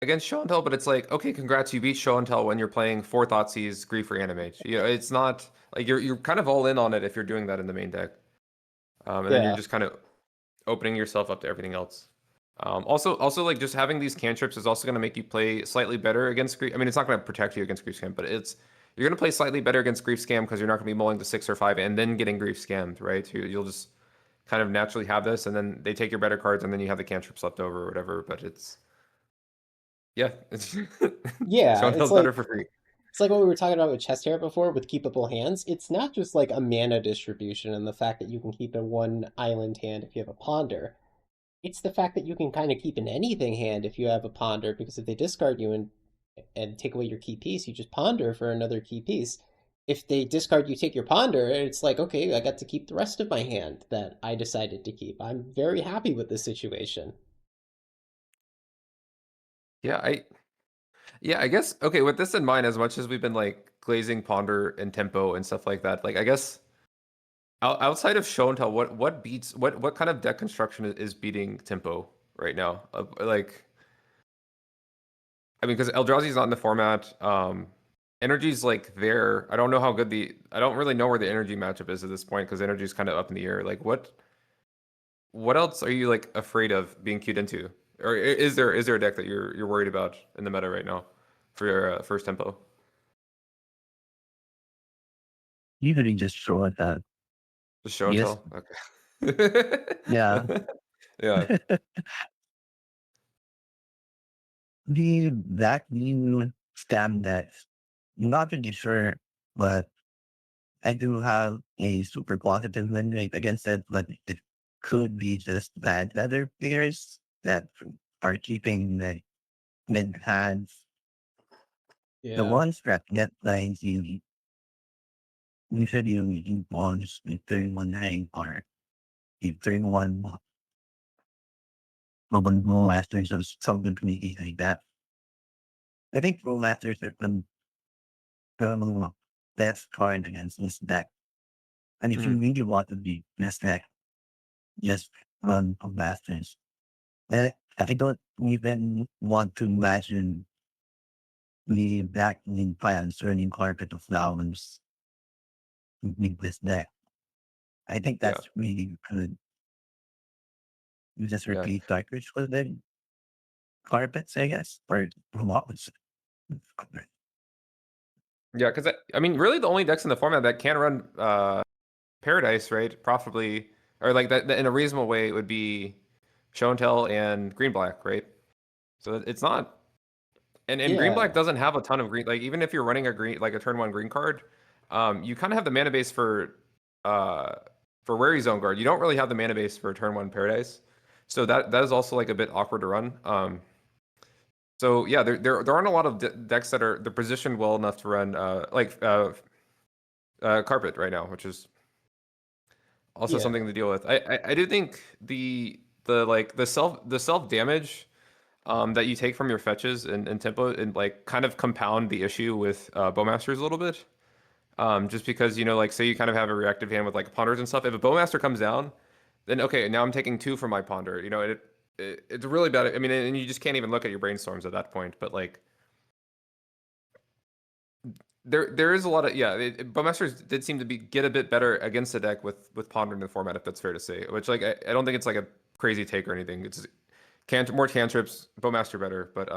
against Show and Tell, but it's like, okay, congrats, you beat Show and Tell when you're playing 4 Thoughtseize, Grief or Animate. You know, it's not like you're kind of all in on it if you're doing that in the main deck. And then you're Yeah. just kind of opening yourself up to everything else. Also like just having these cantrips is also going to make you play slightly better against Grief. I mean, it's not going to protect you against Grief Scam, but you're going to play slightly better against Grief Scam because you're not going to be mulling to 6 or 5 and then getting Grief Scammed, right? You'll just kind of naturally have this, and then they take your better cards, and then you have the cantrips left over or whatever. But it's Yeah, Shown Tell's better for free. it's like what we were talking about with chest hair before with keepable hands. It's not just like a mana distribution and the fact that you can keep a one island hand if you have a ponder. It's the fact that you can kind of keep an anything hand if you have a ponder, because if they discard you and take away your key piece, you just ponder for another key piece. If they discard you, take your ponder, it's like, okay, I got to keep the rest of my hand that I decided to keep. I'm very happy with this situation. Yeah, I guess okay. With this in mind, as much as we've been like glazing ponder and tempo and stuff like that, like I guess outside of show and tell, what beats what kind of deck construction is beating tempo right now? Like, I mean, because Eldrazi's not in the format. Energy's like there. I don't know how good I don't really know where the energy matchup is at this point because energy's kind of up in the air. Like, what else are you like afraid of being queued into? Or is there a deck that you're worried about in the meta right now for your first tempo? Usually just show it that. Just show and Yes. tell. Okay. Yeah. Yeah. That new stem decks, I'm not really sure, but I do have a super positive win rate against it, but it could be just bad weather players that are keeping the mid hands. The Yeah. ones that get lines usually you bonus with 31 hang or you 31 mobile masters or something like that. I think pro masters are the best card against this deck. And if you Mhm. really want to be best deck, just run pro masters. And I don't even want to imagine the backling plans turning carpet of flowers with this deck. I think Yeah. that's really good. You just Yeah. repeat darkers with the carpets, I guess, or flowers. Yeah, because I mean, really, the only decks in the format that can run Paradise, right, profitably, or like that in a reasonable way, would be Show and Tell and Green Black, right? So it's not, and Green Black Yeah. doesn't have a ton of green. Like even if you're running a green, like a turn 1 green card, you kind of have the mana base uh Wary Zone Guard. You don't really have the mana base for turn 1 Paradise, so that is also like a bit awkward to run. So yeah, there aren't a lot of decks that are they're positioned well enough to run Carpet right now, which is also Yeah. something to deal with. I do think the self damage that you take from your fetches and tempo and like kind of compound the issue with Bowmasters a little bit. Just because like say you kind of have a reactive hand with like ponders and stuff. If a Bowmaster comes down, then okay, now I'm taking 2 from my ponder. It's really bad. I mean, and you just can't even look at your brainstorms at that point. But like there is a lot of Bowmasters did seem to get a bit better against the deck with ponder in the format, if that's fair to say. Which like I don't think it's like a crazy take or anything. It's more cantrips, Bowmaster better. But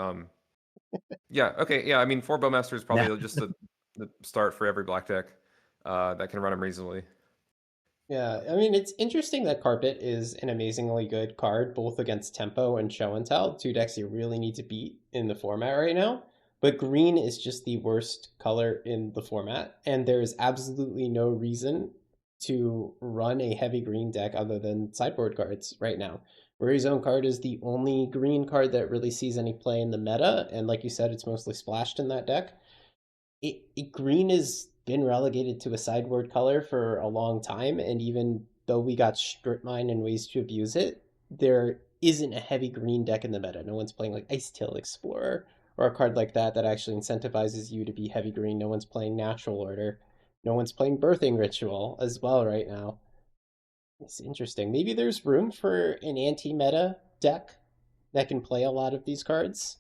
yeah, okay, yeah. I mean, 4 Bowmaster is Yeah. probably just the start for every black deck that can run them reasonably. Yeah, I mean, it's interesting that Carpet is an amazingly good card, both against Tempo and Show and Tell, two decks you really need to beat in the format right now. But green is just the worst color in the format, and there is absolutely no reason to run a heavy green deck other than sideboard cards right now. Worry Zone card is the only green card that really sees any play in the meta, and like you said, it's mostly splashed in that deck. Green has been relegated to a sideboard color for a long time, and even though we got strip mine and ways to abuse it, there isn't a heavy green deck in the meta. No one's playing like Ice Tail Explorer or a card like that that actually incentivizes you to be heavy green. No one's playing Natural Order. No one's playing Birthing Ritual as well right now. It's interesting. Maybe there's room for an anti-meta deck that can play a lot of these cards.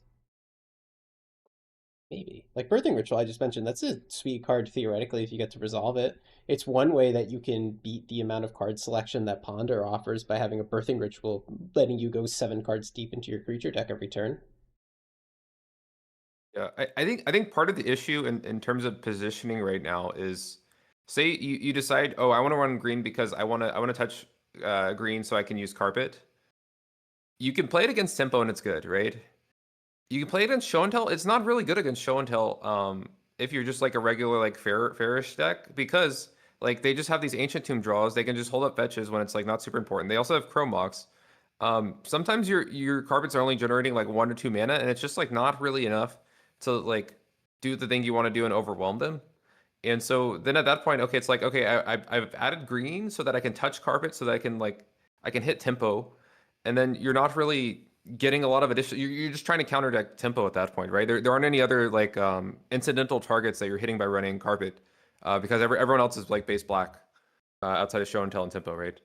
Maybe. Like Birthing Ritual, I just mentioned, that's a sweet card theoretically if you get to resolve it. It's one way that you can beat the amount of card selection that Ponder offers by having a Birthing Ritual letting you go 7 cards deep into your creature deck every turn. Yeah, I think part of the issue in terms of positioning right now is, say you decide, oh, I want to run green because I want to touch green so I can use carpet. You can play it against tempo and it's good, right? You can play it against show and tell. It's not really good against show and tell. If you're just like a regular like fairish deck, because like they just have these ancient tomb draws. They can just hold up fetches when it's like not super important. They also have chrome mox. Sometimes your carpets are only generating like 1 or 2 mana, and it's just like not really enough to like do the thing you want to do and overwhelm them. And so then at that point, okay, it's like, okay, I've added green so that I can touch carpet, so that I can hit tempo, and then you're not really getting a lot of additional. You're just trying to counter deck tempo at that point, right? There aren't any other like incidental targets that you're hitting by running carpet, because everyone else is like base black outside of show and tell and tempo, right?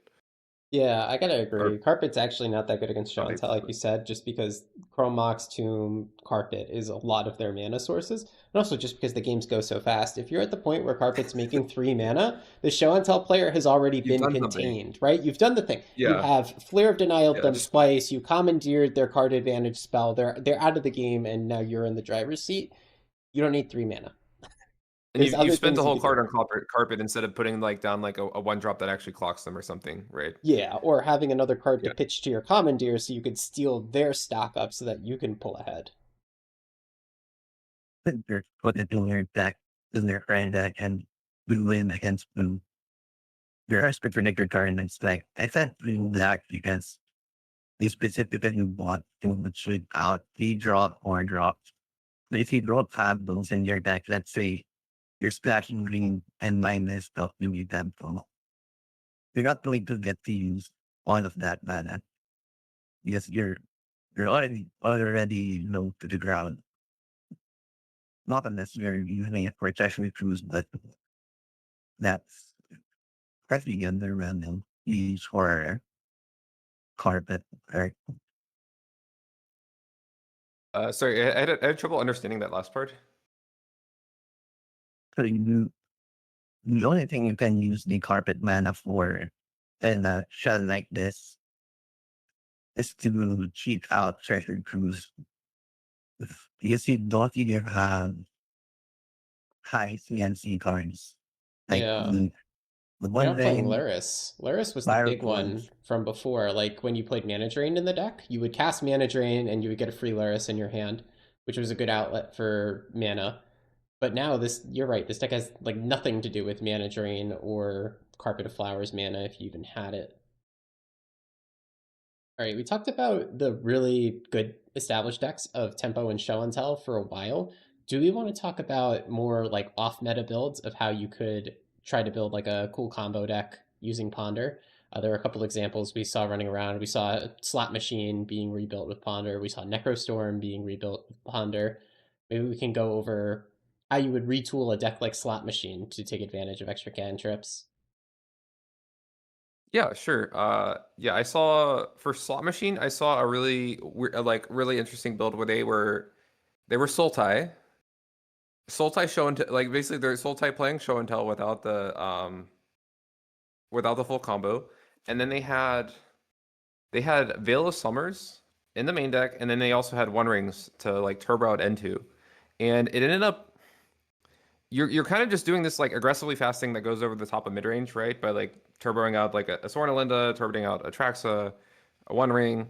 Yeah, I gotta Or agree. Carpet's actually not that good against show not and base tell, like black. you said, just because Chrome Mox, Tomb, Carpet is a lot of their mana sources. And also just because the games go so fast. If you're at the point where Carpet's making 3 mana, the show and tell player has already You've been done something. contained, right? You've done the thing. You Yeah, have Flare of Denial yeah. them Just twice, you commandeered their card advantage spell, they're out of the game, and now you're in the driver's seat. You don't need 3 mana. and There's you other spent a things you whole could do. card on carpet instead of putting like down like a 1 drop that actually clocks them or something, right? Yeah, or having another card to Yeah. pitch to your commandeer so you could steal their stock up so that you can pull ahead. They're put into their deck, in their friend deck, and we win against blue. There are predictor card, and it's like, I said blue black because they specifically want to shoot out the drop or drops. So if you drop 5 those in your deck, let's say you're splashing green and minus stuff to be tempo. You're not going to get to use all of that mana because you're already low to the ground. Not unless you're using it for treasury cruise, but that's pressing under random use for carpet, right? Sorry, I had trouble understanding that last part. So the only thing you can use the carpet mana for in a shell like this is to cheat out treasure cruise. Because you don't even have high CNC cards. Like Yeah. the You're one not playing thing Laris. Laris was the Fire big Force. one from before. Like when you played Mana Drain in the deck, you would cast Mana Drain and you would get a free Laris in your hand, which was a good outlet for mana. But now this, you're right, this deck has like nothing to do with Mana Drain or Carpet of Flowers mana if you even had it. All right, we talked about the really good established decks of Tempo and Show and Tell for a while. Do we want to talk about more like off meta builds of how you could try to build like a cool combo deck using Ponder? There are a couple examples we saw running around. We saw Slot Machine being rebuilt with Ponder. We saw Necrostorm being rebuilt with Ponder. Maybe we can go over how you would retool a deck like Slot Machine to take advantage of extra cantrips. Yeah, sure. Yeah, I saw for slot machine, I saw a really like really interesting build where they were Sultai show and like basically they're Sultai playing show and tell without the full combo, and then they had Veil of Summers in the main deck, and then they also had One Rings to like turbo out N2, and you're kind of just doing this like aggressively fast thing that goes over the top of mid range, right? By like turboing out like a Soren Linda, turboing out a Traxa, a One Ring,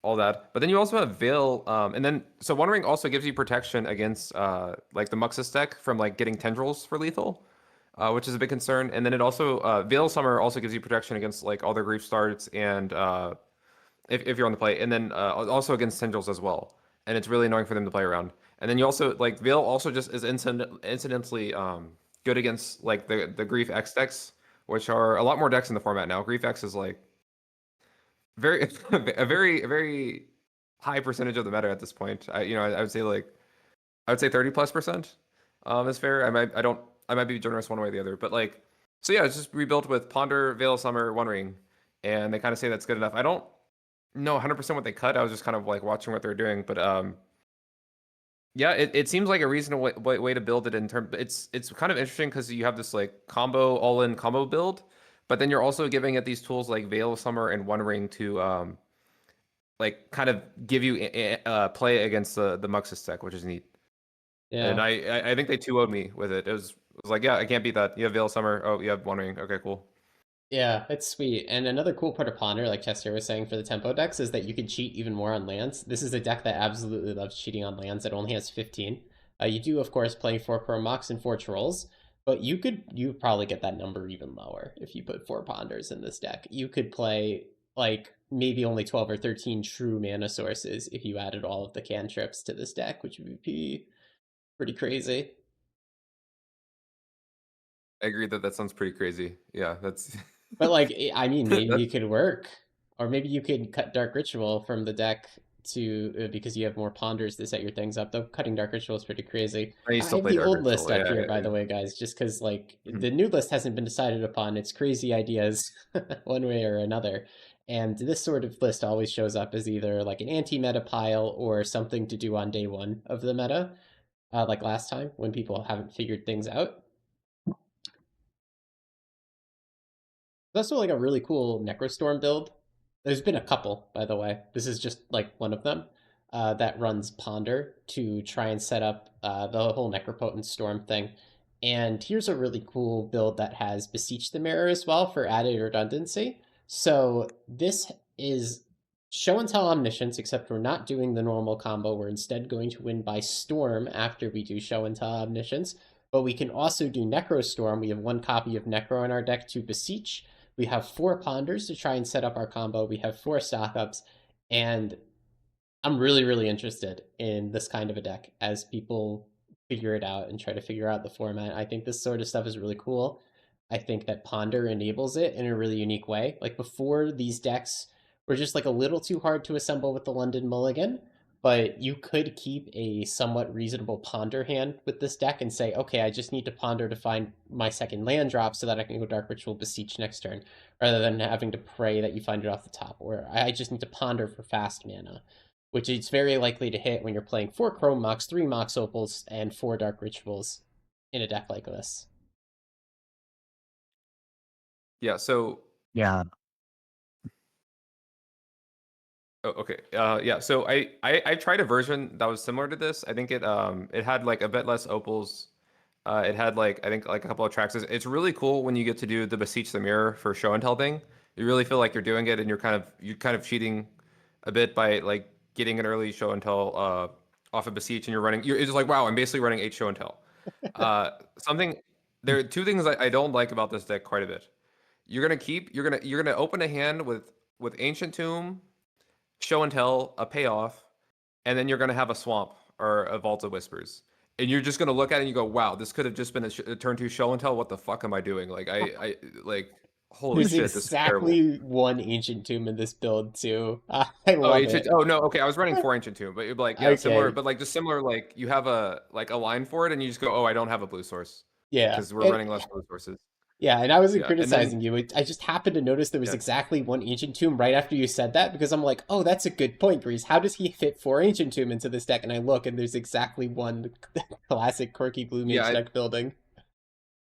all that. But then you also have Veil, and then so One Ring also gives you protection against like the Muxus deck from like getting tendrils for lethal, which is a big concern. And then it also Veil Summer also gives you protection against like all their grief starts and if you're on the play, and then also against tendrils as well. And it's really annoying for them to play around. And then you also like Veil also just is incidentally good against like the Grief X decks, which are a lot more decks in the format now. Grief X is like very a very high percentage of the meta at this point. I would say like I would say 30+% is fair. I might be generous one way or the other, but like so yeah, it's just rebuilt with Ponder, Veil Summer, One Ring, and they kind of say that's good enough. I don't know 100% what they cut. I was just kind of like watching what they're doing, but yeah, it seems like a reasonable way to build it in terms. It's kind of interesting because you have this like combo all-in combo build, but then you're also giving it these tools like Veil of Summer and One Ring to like kind of give you play against the Muxus deck, which is neat. Yeah. And I think they 2-0'd me with it. It was like, yeah, I can't beat that. You have Veil of Summer. Oh, you have One Ring. Okay, cool. Yeah, it's sweet. And another cool part of Ponder, like Chester was saying for the tempo decks, is that you can cheat even more on lands. This is a deck that absolutely loves cheating on lands. It only has 15. You do, of course, play 4 Chromox and 4 Trolls, but you probably get that number even lower if you put 4 Ponders in this deck. You could play like maybe only 12 or 13 true mana sources if you added all of the cantrips to this deck, which would be pretty crazy. I agree that that sounds pretty crazy. Yeah, that's But like, I mean, maybe that, it could work, or maybe you could cut Dark Ritual from the deck to because you have more ponders to set your things up. Though cutting Dark Ritual is pretty crazy. I I still have play the Dark old list Ritual. up Yeah, here, yeah, by yeah. the way, guys, just because like Mhm. the new list hasn't been decided upon. It's crazy ideas, one way or another. And this sort of list always shows up as either like an anti-meta pile or something to do on day one of the meta, like last time when people haven't figured things out. That's also like a really cool Necrostorm build. There's been a couple, by the way. This is just like one of them that runs Ponder to try and set up the whole Necropotent Storm thing. And here's a really cool build that has Beseech the Mirror as well for added redundancy. So this is Show and Tell Omniscience, except we're not doing the normal combo. We're instead going to win by Storm after we do Show and Tell Omniscience. But we can also do Necrostorm. We have one copy of Necro in our deck to Beseech. We have 4 Ponders to try and set up our combo. We have 4 stock ups, and I'm really, really interested in this kind of a deck as people figure it out and try to figure out the format. I think this sort of stuff is really cool. I think that Ponder enables it in a really unique way. Like before, these decks were just like a little too hard to assemble with the London Mulligan, but you could keep a somewhat reasonable Ponder hand with this deck and say, okay, I just need to Ponder to find my second land drop so that I can go Dark Ritual Beseech next turn, rather than having to pray that you find it off the top, or I just need to Ponder for fast mana, which is very likely to hit when you're playing 4 Chrome Mox, 3 Mox Opals, and 4 Dark Rituals in a deck like this. Yeah, so Yeah. oh, okay. Yeah. So I tried a version that was similar to this. I think it had like a bit less opals. It had like I think like a couple of tracks. It's really cool when you get to do the Beseech the Mirror for show and tell thing. You really feel like you're doing it, and you're kind of cheating a bit by like getting an early show and tell off of Beseech, and it's just like wow, I'm basically running 8 show and tell. Something there are two things I don't like about this deck quite a bit. You're gonna open a hand with Ancient Tomb, show and tell, a payoff, and then you're going to have a swamp or a vault of whispers. And you're just going to look at it and you go, wow, this could have just been a turn 2 show and tell. What the fuck am I doing? Like, like, holy There's shit, this is terrible. exactly one Ancient Tomb in this build, too. I Oh, love ancient. it. Oh no. Okay, I was running 4 ancient tomb, but you're like, yeah, similar, Okay, but like just similar. Like you have a line for it, and you just go, oh, I don't have a blue source yeah. because we're running less blue sources. Yeah, and I wasn't Yeah, and then criticizing you. I just happened to notice there was yeah, exactly one Ancient Tomb right after you said that because I'm like, oh, that's a good point, Grease. How does he fit 4 Ancient Tomb into this deck? And I look, and there's exactly one classic quirky blue yeah. mage deck building.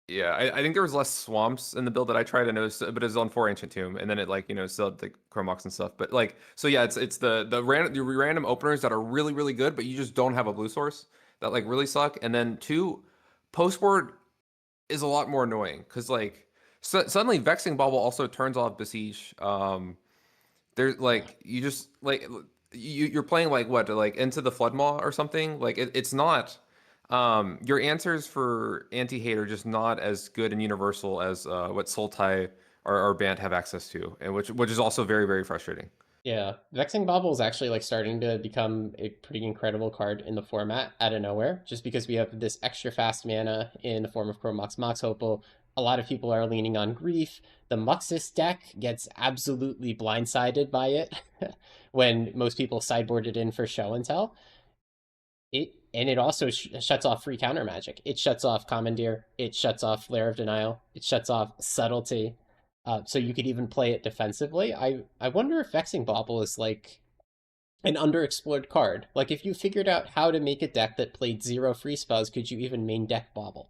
Yeah, I think there was less swamps in the build that I tried to notice, but it's on 4 ancient tomb, and then it like still had the chromox and stuff. But like, so yeah, it's the random openers that are really really good, but you just don't have a blue source that like really suck. And then two, post board is a lot more annoying because like suddenly Vexing Bauble also turns off Besiege. There's Yeah. like you just like you're playing like what like into the Floodmaw or something. Like it's not. Your answers for anti-hate are just not as good and universal as what Sultai or Bant have access to, and which is also very very frustrating. Yeah, Vexing Bauble is actually like starting to become a pretty incredible card in the format out of nowhere, just because we have this extra fast mana in the form of Chromox Mox Opal. A lot of people are leaning on Grief. The Muxus deck gets absolutely blindsided by it when most people sideboard it in for show and tell. It also shuts off free counter magic. It shuts off Commandeer. It shuts off Flare of Denial. It shuts off Subtlety. So you could even play it defensively. I wonder if Vexing Bauble is like an underexplored card. Like if you figured out how to make a deck that played 0 free spells, could you even main deck Bauble?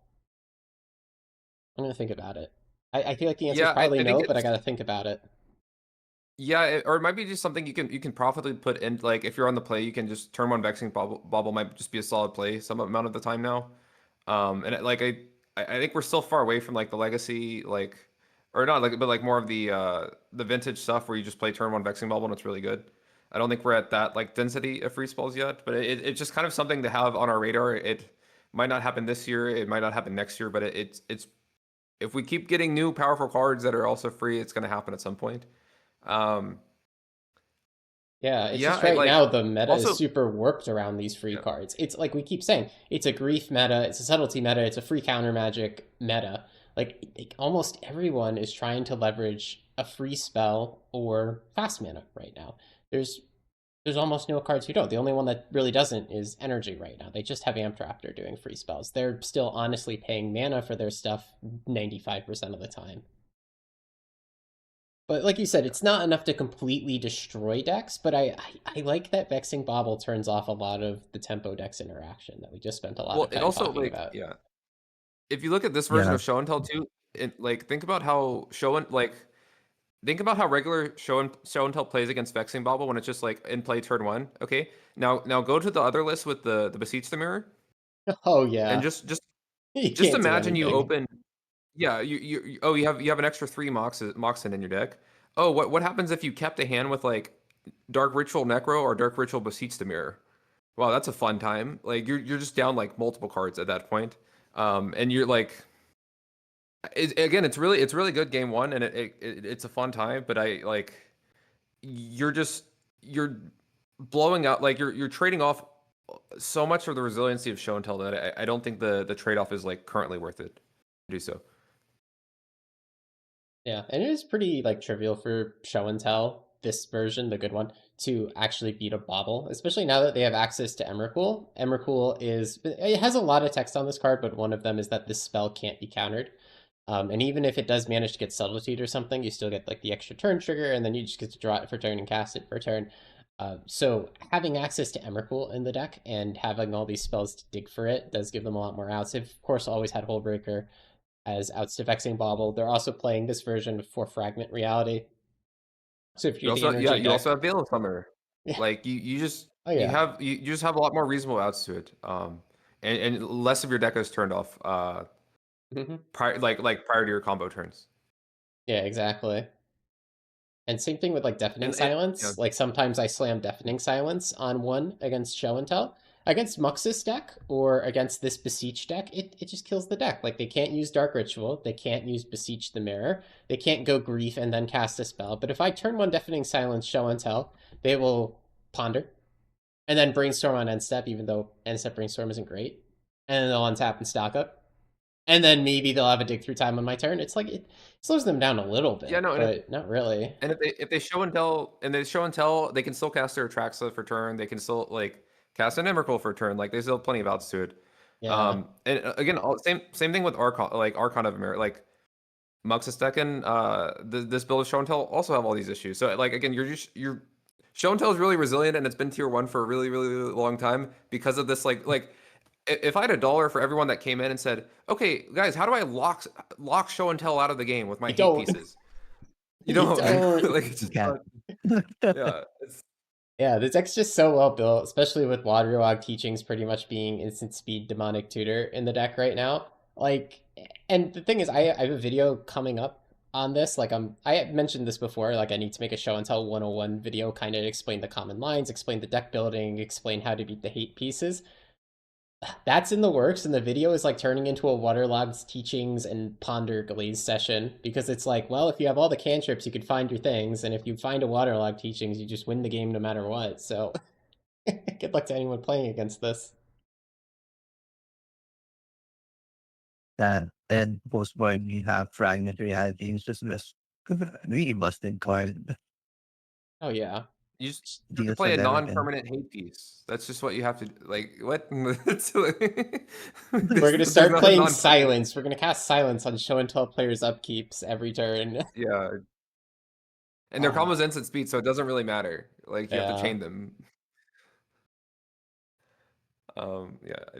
I'm gonna think about it. I feel like the answer is Yeah, probably I think no, but I it's gotta think about it. yeah, or it might be just something you can profitably put in. Like if you're on the play, you can just turn one Vexing Bauble might just be a solid play some amount of the time now. And I think we're still far away from like the legacy like or not like but like more of the vintage stuff where you just play turn one Vexing Bauble and it's really good. I don't think we're at that like density of free spells yet, but it's just kind of something to have on our radar. It might not happen this year, it might not happen next year, but it's if we keep getting new powerful cards that are also free, it's going to happen at some point. Um, Yeah, it's yeah, just I right like now the meta is also super warped around these free yeah. cards. It's like we keep saying, it's a grief meta, it's a subtlety meta, it's a free counter magic meta. Like almost everyone is trying to leverage a free spell or fast mana right now. There's there's almost no cards who don't. The only one that really doesn't is energy right now. They just have Amp Raptor doing free spells. They're still honestly paying mana for their stuff 95% of the time. But like you said, it's not enough to completely destroy decks, but I like that Vexing Bauble turns off a lot of the tempo decks interaction that we just spent a lot Well, of it time also talking like about. yeah. If you look at this version Yeah. of Show and Tell too, like think about how think about how regular Show and Tell plays against Vexing Bauble when it's just like in play turn one. Okay, now go to the other list with the Beseech the Mirror Oh and yeah, you just can't do imagine you anything. open. Yeah, oh you have an extra 3 Moxen in your deck. Oh, what happens if you kept a hand with like Dark Ritual Necro or Dark Ritual Beseech the Mirror? Wow, that's a fun time. Like you're just down like multiple cards at that point. And you're like again, it's really good game one, and it's a fun time. But I like you're blowing out like you're trading off so much of the resiliency of show and tell that I don't think the trade off is like currently worth it to do so. Yeah, and it is pretty like trivial for show and tell this version, the good one, to actually beat a bauble, especially now that they have access to Emrakul. Emrakul is it has a lot of text on this card, but one of them is that this spell can't be countered. And even if it does manage to get subtlety or something, you still get like the extra turn trigger, and then you just get to draw it for turn and cast it for turn. So having access to Emrakul in the deck and having all these spells to dig for it does give them a lot more outs. They've of course always had Hullbreaker as outs to Vexing Bauble. They're also playing this version for Fragment Reality. So if You you're the also yeah energy you deck, also have Veil of Summer. yeah, Like you just oh yeah, you just have a lot more reasonable outs to it. And less of your deck is turned off prior prior to your combo turns. yeah, exactly. And same thing with like Deafening And yeah. Silence. Like sometimes I slam Deafening Silence on one against Show and Tell. Against Muxus deck or against this Beseech deck, it just kills the deck. Like they can't use Dark Ritual, they can't use Beseech the Mirror, they can't go Grief and then cast a spell. But if I turn one Deafening Silence, Show and Tell, they will Ponder and then Brainstorm on end step, even though end step Brainstorm isn't great. And then they'll untap and stock up. And then maybe they'll have a dig through time on my turn. It's like it slows them down a little Yeah, bit, no, but not really. and if they show and tell they can still cast their Atraxa for turn. They can still like cast an Emrakul for turn. Like they still have plenty of outs to it. Yeah. And again, same thing with Archon of Merit. Like Muxus deck and this build of show and tell also have all these issues. So like again, you're show and tell is really resilient and it's been tier one for a really really long time because of this if I had $1 for everyone that came in and said, okay, guys, how do I lock show and tell out of the game with my You hate don't. pieces? You You don't don't. like it's just Yeah. not, yeah. Yeah, the deck's just so well built, especially with Waterlog teachings pretty much being instant speed demonic tutor in the deck right now. Like, and the thing is, I have a video coming up on this. Like, I mentioned this before. Like, I need to make a show and tell 101 video, kind of explain the common lines, explain the deck building, explain how to beat the hate pieces. That's in the works, and the video is like turning into a Waterlog's teachings and ponder glaze session because it's like, well, if you have all the cantrips, you could find your things, and if you find a Waterlog teachings, you just win the game no matter what. So, good luck to anyone playing against this. That and post board we have fragment reality. It's just this really busted card. Oh yeah, You just have to Deals play have a ever been. non-permanent hate piece. That's just what you have to like. What? It's like- we're gonna there's start not a playing non-permanent. silence. We're gonna cast silence on show and tell players' upkeeps every turn. Yeah, and their Ah, combo's instant speed, so it doesn't really matter. Like you have to yeah, chain them. Yeah,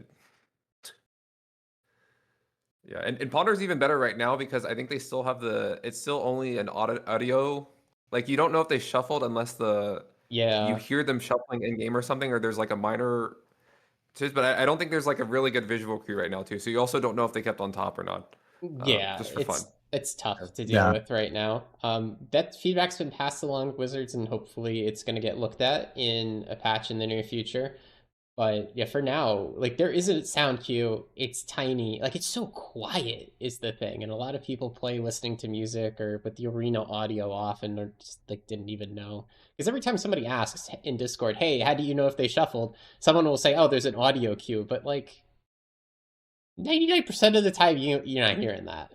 yeah, and Ponder's even better right now because I think they still have the. It's still only an audio. Like you don't know if they shuffled unless you yeah, hear them shuffling in game or something, or there's like a minor. But I don't think there's like a really good visual cue right now too. So you also don't know if they kept on top or not. yeah. Just for fun. It's Yeah. tough to deal Yeah. with right now. That feedback's been passed along to Wizards, and hopefully it's gonna get looked at in a patch in the near future. But yeah, for now, like there is a sound cue. It's tiny. Like it's so quiet is the thing. And a lot of people play listening to music or with the arena audio off and they're just like didn't even know. Because every time somebody asks in Discord, hey, how do you know if they shuffled? Someone will say, oh, there's an audio cue. But like 99% of the time you're not hearing that.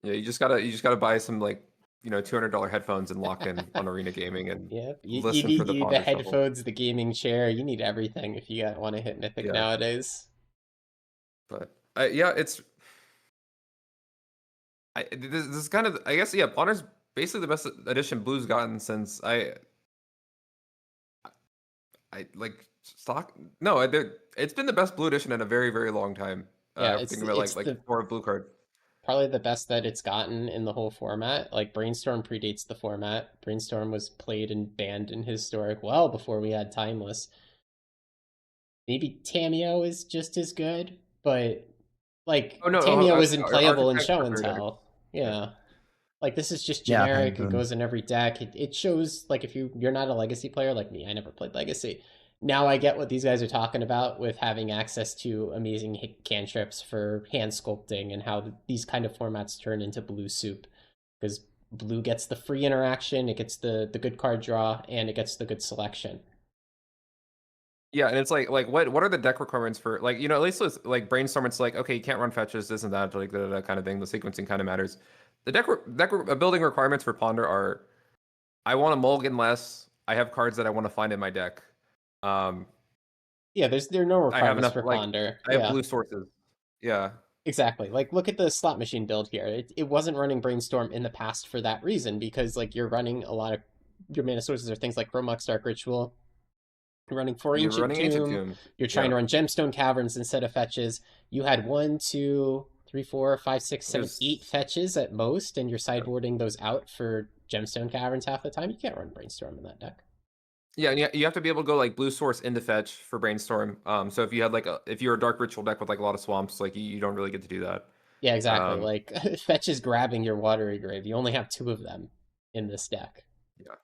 Yeah, you just gotta buy some like $200 headphones and lock in on arena gaming and Yeah. listen for the You need the ponder shuffle. headphones, the gaming chair, you need everything if you want to hit Mythic Yeah, nowadays. but yeah, this is kind of I guess yeah, ponder's basically the best addition Blue's gotten since I like stock. No, it's been the best Blue edition in a very very long time. Yeah, Thinking about it's like the core of Blue card. probably the best that it's gotten in the whole format. Like Brainstorm predates the format. Brainstorm was played and banned in Historic well before we had Timeless. Maybe Tameo is just as good, but like Oh no, Tameo was unplayable in architects Show are and very good. Tell. Yeah, Yeah. Like this is just Yeah, and generic. It goes in every deck. It shows like if you're not a legacy player like me, I never played legacy. Now I get what these guys are talking about with having access to amazing cantrips for hand sculpting and how these kind of formats turn into blue soup because blue gets the free interaction, it gets the good card draw, and it gets the good selection. yeah, and it's like what are the deck requirements for like at least with like brainstorm it's like okay you can't run fetches this and that like that kind of thing the sequencing kind of matters. The building requirements for ponder are I want to mulligan less. I have cards that I want to find in my deck. Um, Yeah, there are no I have requirements enough for like Ponder. I have Yeah. blue sources. Yeah, Exactly. Like look at the slot machine build here. It wasn't running Brainstorm in the past for that reason because like you're running a lot of your mana sources are things like Chromux Dark Ritual. You're running four you're Ancient running ancient Tomb. tombs. You're trying Yeah, to run Gemstone Caverns instead of fetches. You had 1, 2, 3, 4, 5, 6, 7, 8 just fetches at most, and you're yeah. sideboarding those out for Gemstone Caverns half the time. You can't run Brainstorm in that deck. Yeah, and you have to be able to go like blue source into fetch for brainstorm. So if you had if you're a dark ritual deck with like a lot of swamps, like you don't really get to do that. Yeah, exactly. Um, Like fetch is grabbing your watery grave. You only have 2 of them in this deck. yeah.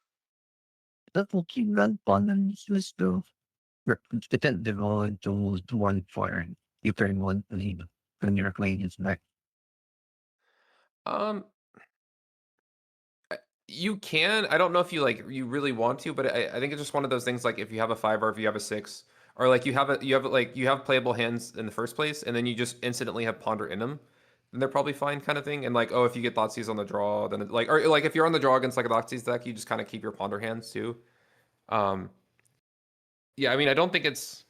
that will keep that balance list though. Pretend develop to one for you turn one lead when you're playing his back. Um, you can. I don't know if you really want to, but I think it's just one of those things. Like if you have a 5 or if you have a 6, or like you have playable hands in the first place, and then you just instantly have ponder in them, then they're probably fine, kind of thing. And like oh, if you get Thoughtseize on the draw, then or like if you're on the draw against like a Thoughtseize deck, you just kind of keep your ponder hands too. Um, yeah, I mean I don't think it's.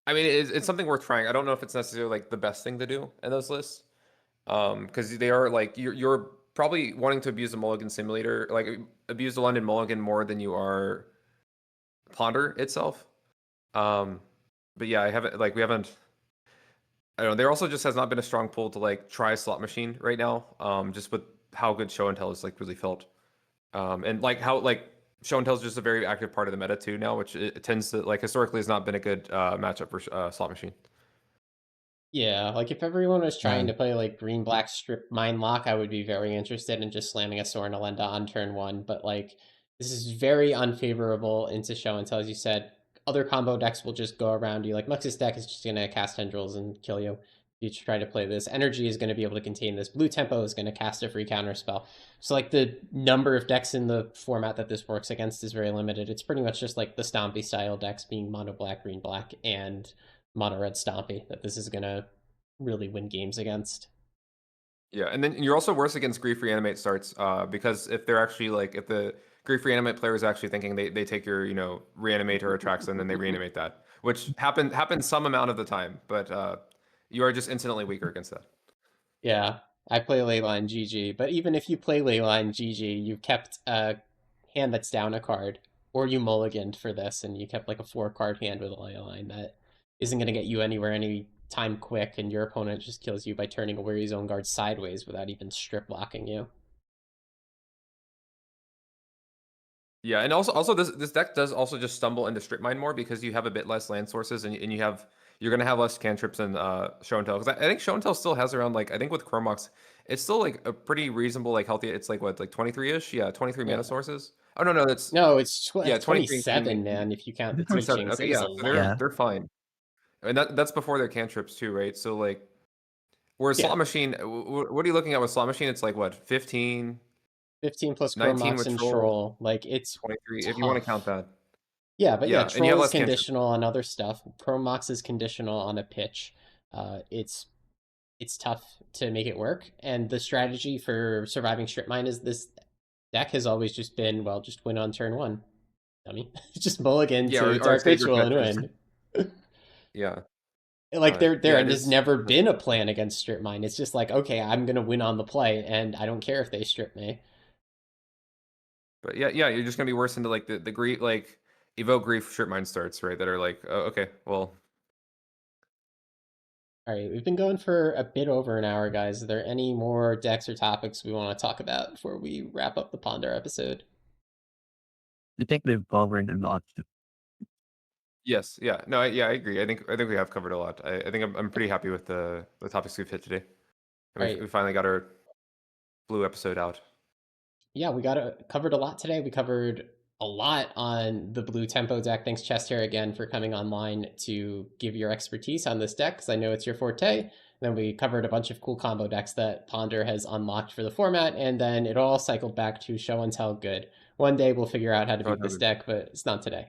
I mean it's something worth trying. I don't know if it's necessarily like the best thing to do in those lists. Because they are like you're probably wanting to abuse the mulligan simulator, like abuse the London mulligan more than you are ponder itself. um but yeah I haven't like we haven't I don't know. There also just has not been a strong pull to like try slot machine right now. Just with how good show and tell is like really felt. And like how like show and tell is just a very active part of the meta too now, which it tends to like historically has not been a good matchup for slot machine. Yeah, like if everyone was trying Yeah. to play like green black strip mine lock, I would be very interested in just slamming a Sorin Alenda on turn one. But like this is very unfavorable into show and tell, as you said. Other combo decks will just go around you. Like Mux's deck is just gonna cast tendrils and kill you. If you try to play this, energy is going to be able to contain this. Blue tempo is going to cast a free counter spell. So like the number of decks in the format that this works against is very limited. It's pretty much just like the Stompy style decks being mono black, green black, and mono red Stompy that this is going to really win games against. Yeah, and then you're also worse against grief reanimate starts because if they're actually like if the grief reanimate player is actually thinking they take your reanimate or attracts and then they reanimate that, which happens some amount of the time, but you are just infinitely weaker against that. Yeah, I play Leyline GG, but even if you play Leyline GG, you've kept a hand that's down a card, or you mulliganed for this and you kept like a 4-card hand with a Leyline that isn't going to get you anywhere any time quick, and your opponent just kills you by turning a Weary Zone Guard sideways without even strip blocking you. Yeah, and also this deck does also just stumble into strip mine more because you have a bit less land sources and you're gonna have less cantrips and show and tell, because I think show and tell still has around like I think with Chromox it's still like a pretty reasonable like healthy, it's like what like 23ish, yeah, 23 Yeah. mana sources. Oh no that's No, it's yeah 23 27, man, if you count the 27. teachings. Okay, It is yeah, a so lot. they're fine, and that's before their cantrips too, right? So like whereas Yeah, slot machine, what are you looking at with slot machine? It's like what 15, 15 plus 19 Chromox with and troll, Troll. Like, it's 23 if you want to count tough. that. Yeah, but yeah, Yeah, and you Troll have is less cantrips. conditional on other stuff. Chromox is conditional on a pitch. It's tough to make it work. And the strategy for surviving strip mine is this deck has always just been, well, just win on turn one. Dummy. Just mulligan Yeah, to or Dark save your Ritual and catchers. win. Yeah. Like there Yeah, it has is. never been a plan against strip mine. It's just like, okay, I'm gonna win on the play, and I don't care if they strip me. But yeah, you're just gonna be worse into like the grief, like evoke grief strip mine starts, right? That are like, oh, okay, well, All right, we've been going for a bit over an hour, guys. Are there any more decks or topics we want to talk about before we wrap up the Ponder episode? I think they've covered a lot. yes, yeah, no, yeah, I agree. I think we have covered a lot. I think I'm pretty happy with the topics we've hit today, and All right, we finally got our blue episode out. yeah, we covered a lot today. We covered a lot on the blue tempo deck. Thanks, Chest Hair, again for coming online to give your expertise on this deck, because I know it's your forte. And then we covered a bunch of cool combo decks that Ponder has unlocked for the format, and then it all cycled back to show and tell good. One day we'll figure out how to Oh, beat this deck, but it's not today.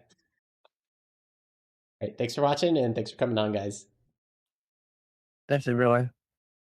All right, thanks for watching, and thanks for coming on, guys. That's everyone.